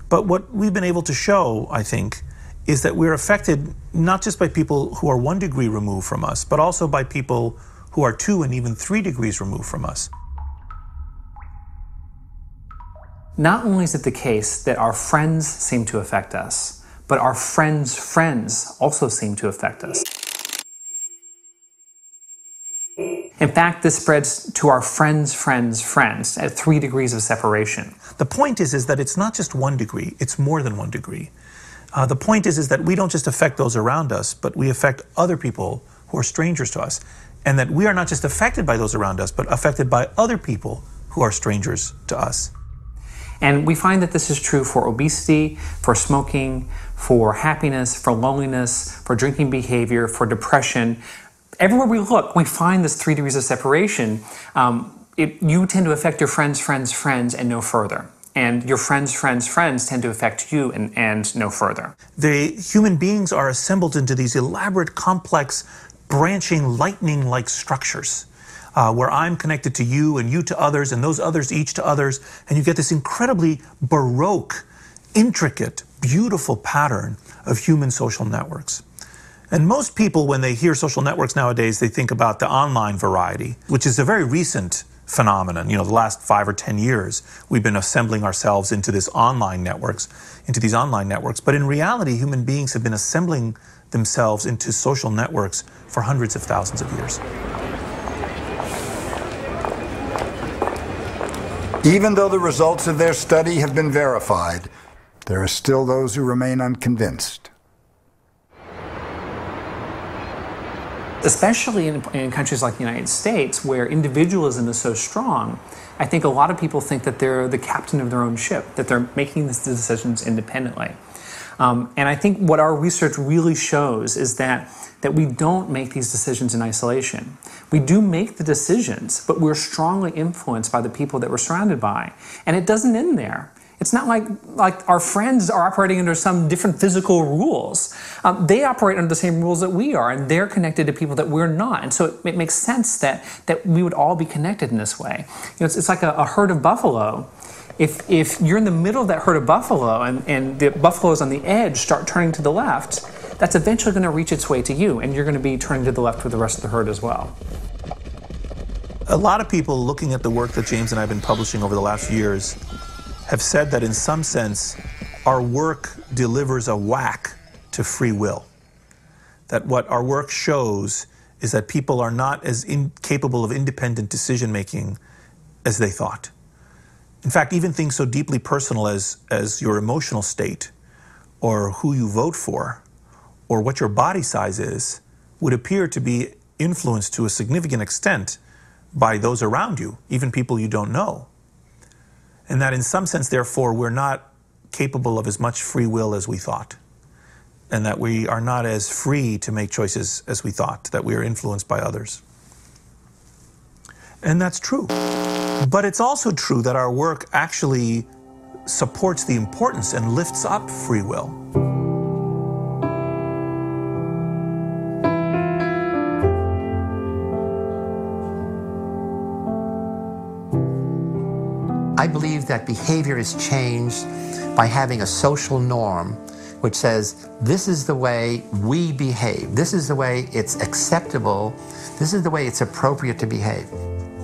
But what we've been able to show, I think, is that we're affected not just by people who are 1 degree removed from us, but also by people who are 2 and even 3 degrees removed from us. Not only is it the case that our friends seem to affect us, but our friends' friends also seem to affect us. In fact, this spreads to our friends' friends' friends at 3 degrees of separation. The point is that it's not just 1 degree, it's more than 1 degree. The point is that we don't just affect those around us, but we affect other people who are strangers to us. And that we are not just affected by those around us, but affected by other people who are strangers to us. And we find that this is true for obesity, for smoking, for happiness, for loneliness, for drinking behavior, for depression. Everywhere we look, we find this 3 degrees of separation. You tend to affect your friends' friends' friends and no further. and your friends' friends tend to affect you and no further. The human beings are assembled into these elaborate, complex, branching, lightning-like structures, where I'm connected to you and you to others and those others each to others, and you get this incredibly baroque, intricate, beautiful pattern of human social networks. And most people, when they hear social networks nowadays, they think about the online variety, which is a very recent phenomenon. You know, the last 5 or 10 years, we've been assembling ourselves into these online networks. But in reality, human beings have been assembling themselves into social networks for hundreds of thousands of years. Even though the results of their study have been verified, there are still those who remain unconvinced. Especially in countries like the United States, where individualism is so strong, I think a lot of people think that they're the captain of their own ship, that they're making these decisions independently. And I think what our research really shows is that we don't make these decisions in isolation. We do make the decisions, but we're strongly influenced by the people that we're surrounded by. And it doesn't end there. It's not like our friends are operating under some different physical rules. They operate under the same rules that we are, and they're connected to people that we're not. And so it makes sense that we would all be connected in this way. You know, it's like a herd of buffalo. If you're in the middle of that herd of buffalo and the buffaloes on the edge start turning to the left, that's eventually going to reach its way to you, and you're going to be turning to the left with the rest of the herd as well. A lot of people looking at the work that James and I have been publishing over the last few years have said that in some sense, our work delivers a whack to free will. That what our work shows is that people are not as incapable of independent decision-making as they thought. In fact, even things so deeply personal as your emotional state, or who you vote for, or what your body size is, would appear to be influenced to a significant extent by those around you, even people you don't know. And that in some sense, therefore, we're not capable of as much free will as we thought. And that we are not as free to make choices as we thought, that we are influenced by others. And that's true. But it's also true that our work actually supports the importance and lifts up free will. I believe that behavior is changed by having a social norm which says, this is the way we behave. This is the way it's acceptable. This is the way it's appropriate to behave.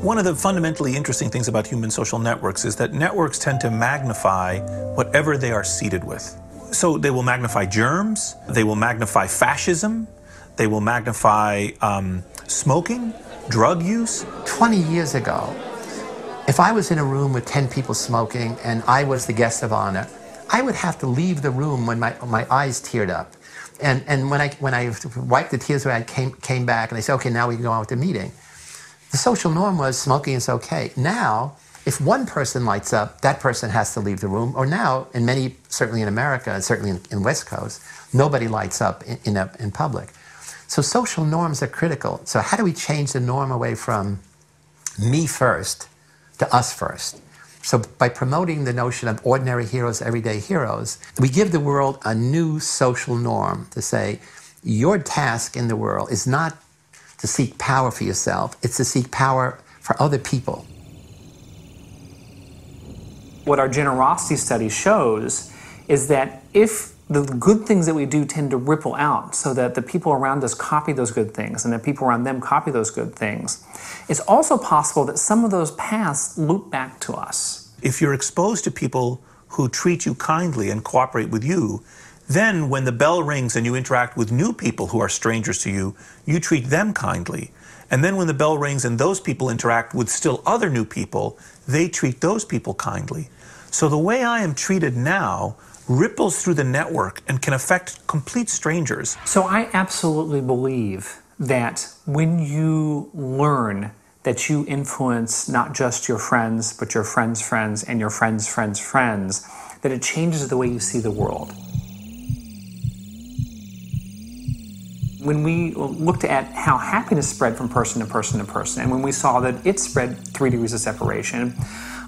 One of the fundamentally interesting things about human social networks is that networks tend to magnify whatever they are seeded with. So they will magnify germs, they will magnify fascism, they will magnify smoking, drug use. 20 years ago, if I was in a room with 10 people smoking and I was the guest of honor, I would have to leave the room when my eyes teared up. And when I wiped the tears away, I came back and they said, okay, now we can go on with the meeting. The social norm was smoking is okay. Now, if one person lights up, that person has to leave the room. Or now, in many, certainly in America, and certainly in West Coast, nobody lights up in public. So social norms are critical. So how do we change the norm away from me first to us first? So by promoting the notion of ordinary heroes, everyday heroes, we give the world a new social norm to say, your task in the world is not to seek power for yourself, it's to seek power for other people. What our generosity study shows is that if the good things that we do tend to ripple out so that the people around us copy those good things and the people around them copy those good things, it's also possible that some of those paths loop back to us. If you're exposed to people who treat you kindly and cooperate with you, then when the bell rings and you interact with new people who are strangers to you, you treat them kindly. And then when the bell rings and those people interact with still other new people, they treat those people kindly. So the way I am treated now ripples through the network and can affect complete strangers. So I absolutely believe that when you learn that you influence not just your friends, but your friends' friends and your friends' friends' friends, that it changes the way you see the world. When we looked at how happiness spread from person to person to person, and when we saw that it spread 3 degrees of separation,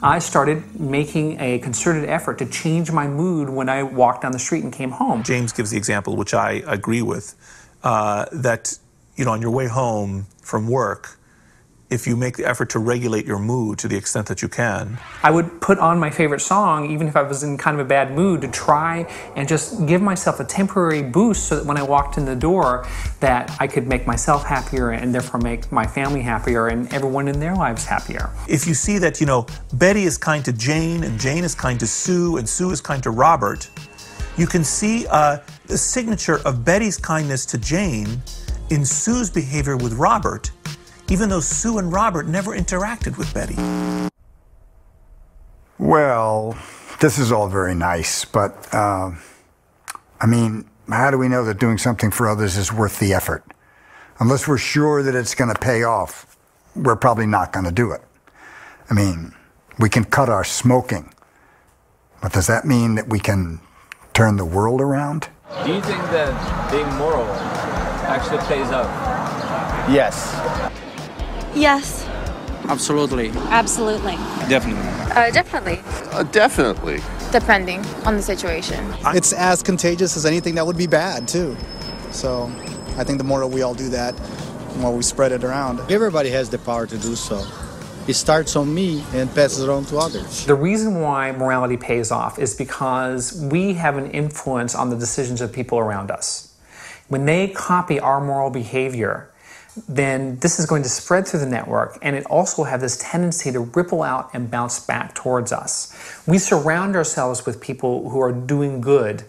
I started making a concerted effort to change my mood when I walked down the street and came home. James gives the example, which I agree with, that on your way home from work, if you make the effort to regulate your mood to the extent that you can. I would put on my favorite song, even if I was in kind of a bad mood, to try and just give myself a temporary boost so that when I walked in the door, that I could make myself happier and therefore make my family happier and everyone in their lives happier. If you see that, Betty is kind to Jane and Jane is kind to Sue and Sue is kind to Robert, you can see the signature of Betty's kindness to Jane in Sue's behavior with Robert, even though Sue and Robert never interacted with Betty. Well, this is all very nice, but, how do we know that doing something for others is worth the effort? Unless we're sure that it's going to pay off, we're probably not going to do it. We can cut our smoking, but does that mean that we can turn the world around? Do you think that being moral actually pays off? Yes. Yes. Absolutely. Absolutely. Definitely. Definitely. Definitely. Depending on the situation. It's as contagious as anything that would be bad, too. So I think the more we all do that, the more we spread it around. Everybody has the power to do so. It starts on me and passes it on to others. The reason why morality pays off is because we have an influence on the decisions of people around us. When they copy our moral behavior, then this is going to spread through the network, and it also has this tendency to ripple out and bounce back towards us. We surround ourselves with people who are doing good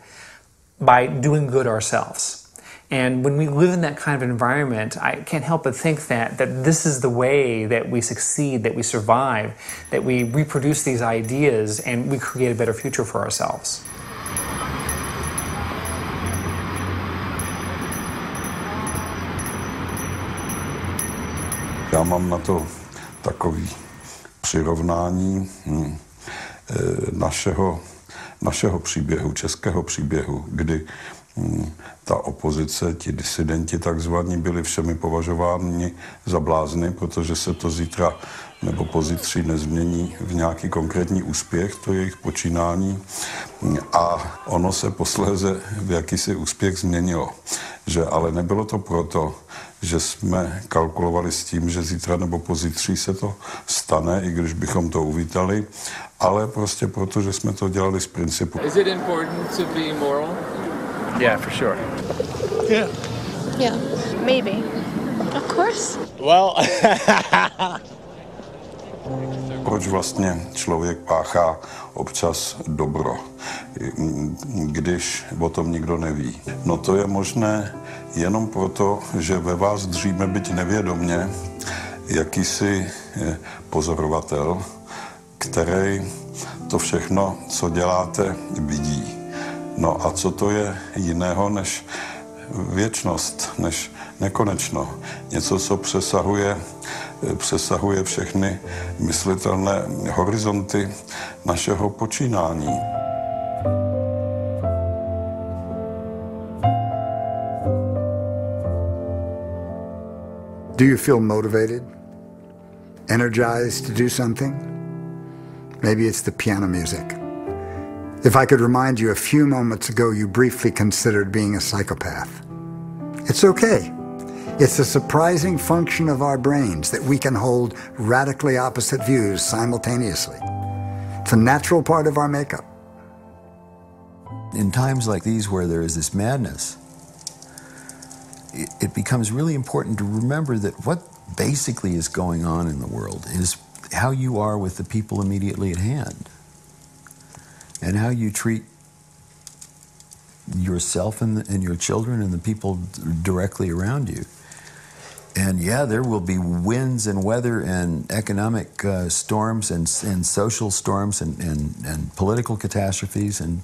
by doing good ourselves. And when we live in that kind of environment, I can't help but think that this is the way that we succeed, that we survive, that we reproduce these ideas, and we create a better future for ourselves. Já mám na to takový přirovnání našeho příběhu, českého příběhu, kdy ta opozice, ti disidenti takzvaní, byli všemi považováni za blázny, protože se to zítra nebo pozítří nezmění v nějaký konkrétní úspěch, to jejich počínání. A ono se posléze v jakýsi úspěch změnilo. Že ale nebylo to proto, že jsme kalkulovali s tím, že zítra nebo pozítří se to stane, i když bychom to uvítali, ale prostě proto, že jsme to dělali z principu. Is it important to be moral? Yeah, for sure. Yeah. Yeah, maybe. Of course. Well... Proč vlastně člověk páchá občas dobro, když o tom nikdo neví? No to je možné jenom proto, že ve vás dříme, byť nevědomně, jakýsi pozorovatel, který to všechno, co děláte, vidí. No a co to je jiného než věčnost, než nekonečno? Něco, co přesahuje všechny myslitelné horizonty našeho počínání. Do you feel motivated? Energized to do something? Maybe it's the piano music. If I could remind you, a few moments ago you briefly considered being a psychopath. It's okay. It's a surprising function of our brains that we can hold radically opposite views simultaneously. It's a natural part of our makeup. In times like these where there is this madness, it becomes really important to remember that what basically is going on in the world is how you are with the people immediately at hand and how you treat yourself and your children and the people directly around you. And yeah, there will be winds and weather and economic storms and social storms and political catastrophes and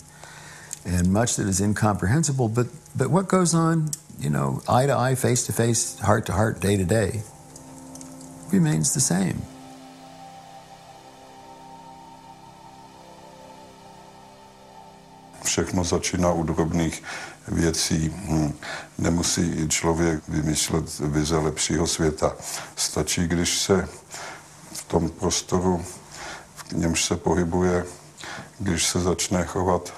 much that is incomprehensible. But what goes on, eye to eye, face to face, heart to heart, day to day, remains the same. všechno začíná u drobných věcí. Nemusí člověk vymýšlet vize lepšího světa. Stačí, když se v tom prostoru, v němž se pohybuje, když se začne chovat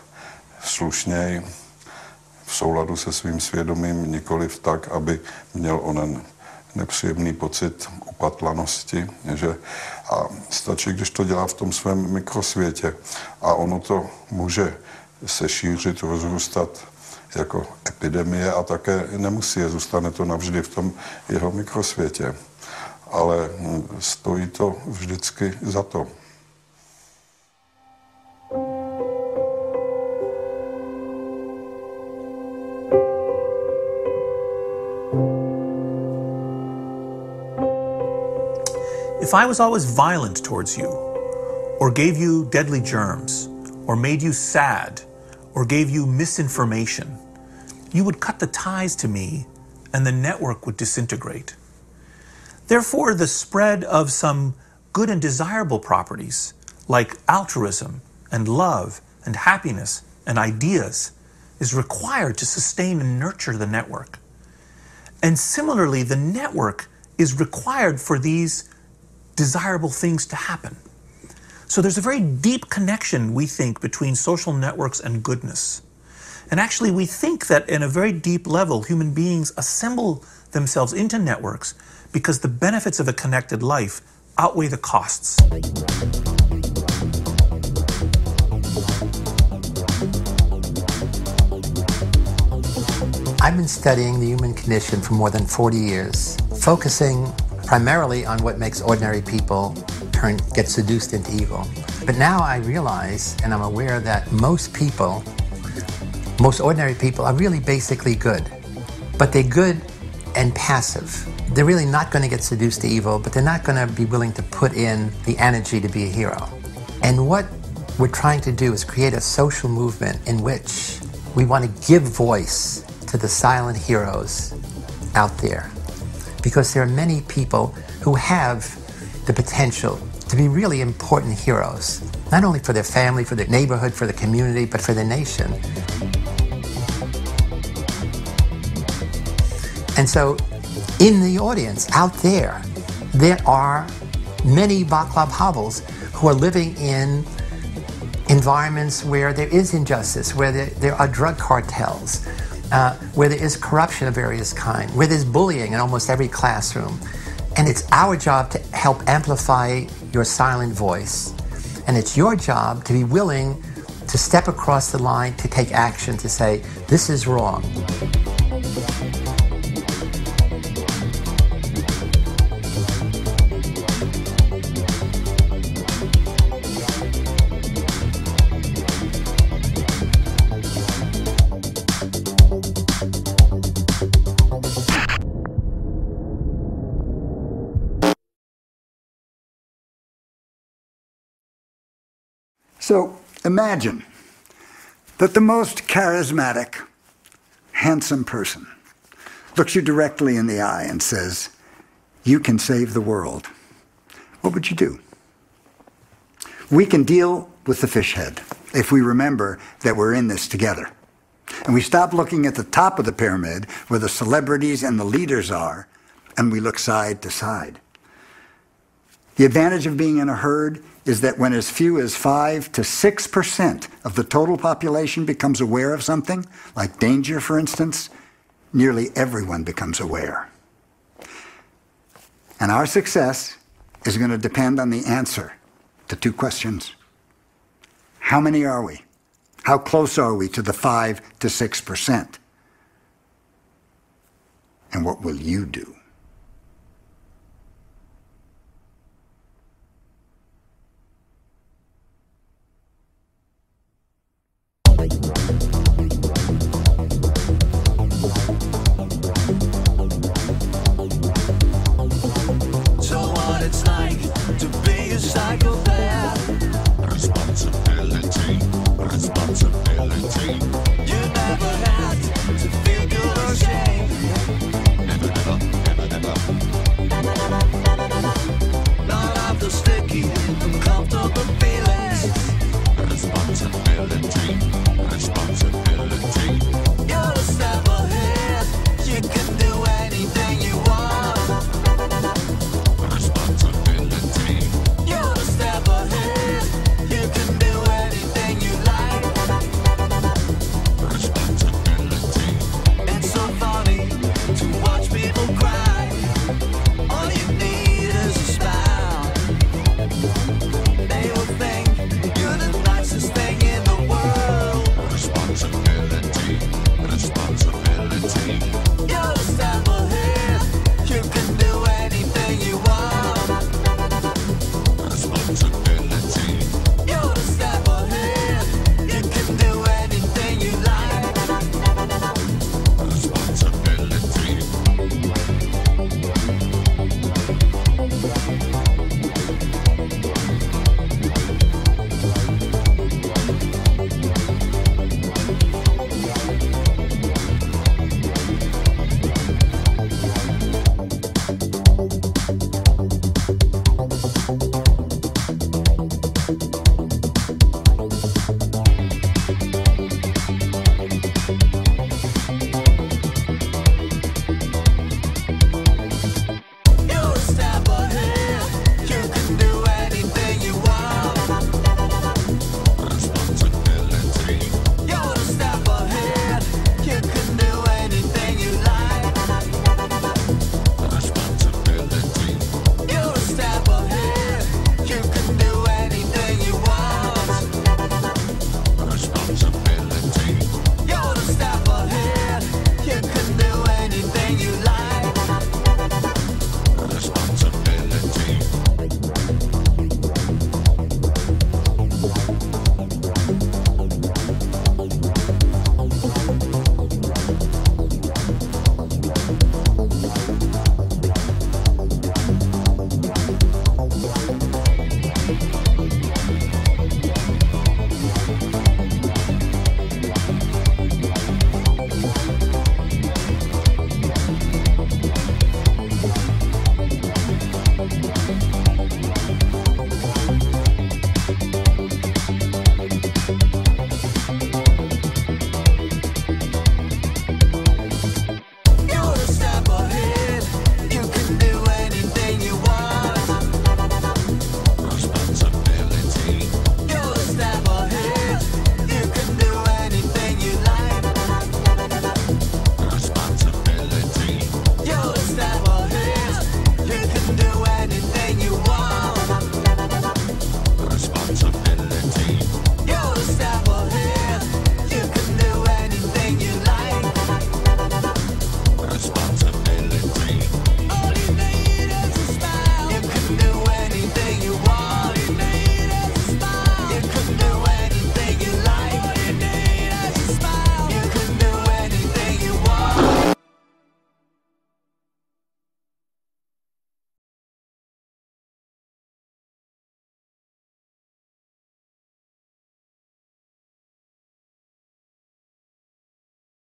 slušněji, v souladu se svým svědomím, nikoliv tak, aby měl onen nepříjemný pocit upatlanosti, že a stačí, když to dělá v tom svém mikrosvětě a ono to může se šířit, rozrůstat jako epidemie a také nemusí, zůstane to navždy v tom jeho mikrosvětě. Ale stojí to vždycky za to. If I was always violent towards you, or gave you deadly germs, or made you sad, or gave you misinformation, you would cut the ties to me and the network would disintegrate. Therefore, the spread of some good and desirable properties, like altruism and love and happiness and ideas, is required to sustain and nurture the network. And similarly, the network is required for these desirable things to happen. So there's a very deep connection, we think, between social networks and goodness. And actually, we think that in a very deep level, human beings assemble themselves into networks because the benefits of a connected life outweigh the costs. I've been studying the human condition for more than 40 years, focusing primarily on what makes ordinary people get seduced into evil. But now I realize, and I'm aware that most ordinary people are really basically good. But they're good and passive. They're really not going to get seduced to evil, but they're not going to be willing to put in the energy to be a hero. And what we're trying to do is create a social movement in which we want to give voice to the silent heroes out there. Because there are many people who have the potential to be really important heroes, not only for their family, for their neighborhood, for the community, but for the nation. And so, in the audience, out there are many Vaclav Havels who are living in environments where there is injustice, where there are drug cartels, where there is corruption of various kinds, where there's bullying in almost every classroom. And it's our job to help amplify your silent voice. And it's your job to be willing to step across the line, to take action, to say, this is wrong. So imagine that the most charismatic, handsome person looks you directly in the eye and says, you can save the world. What would you do? We can deal with the fish head if we remember that we're in this together. And we stop looking at the top of the pyramid where the celebrities and the leaders are, and we look side to side. The advantage of being in a herd is that when as few as 5 to 6% of the total population becomes aware of something, like danger, for instance, nearly everyone becomes aware. And our success is going to depend on the answer to two questions. How many are we? How close are we to the 5 to 6%? And what will you do?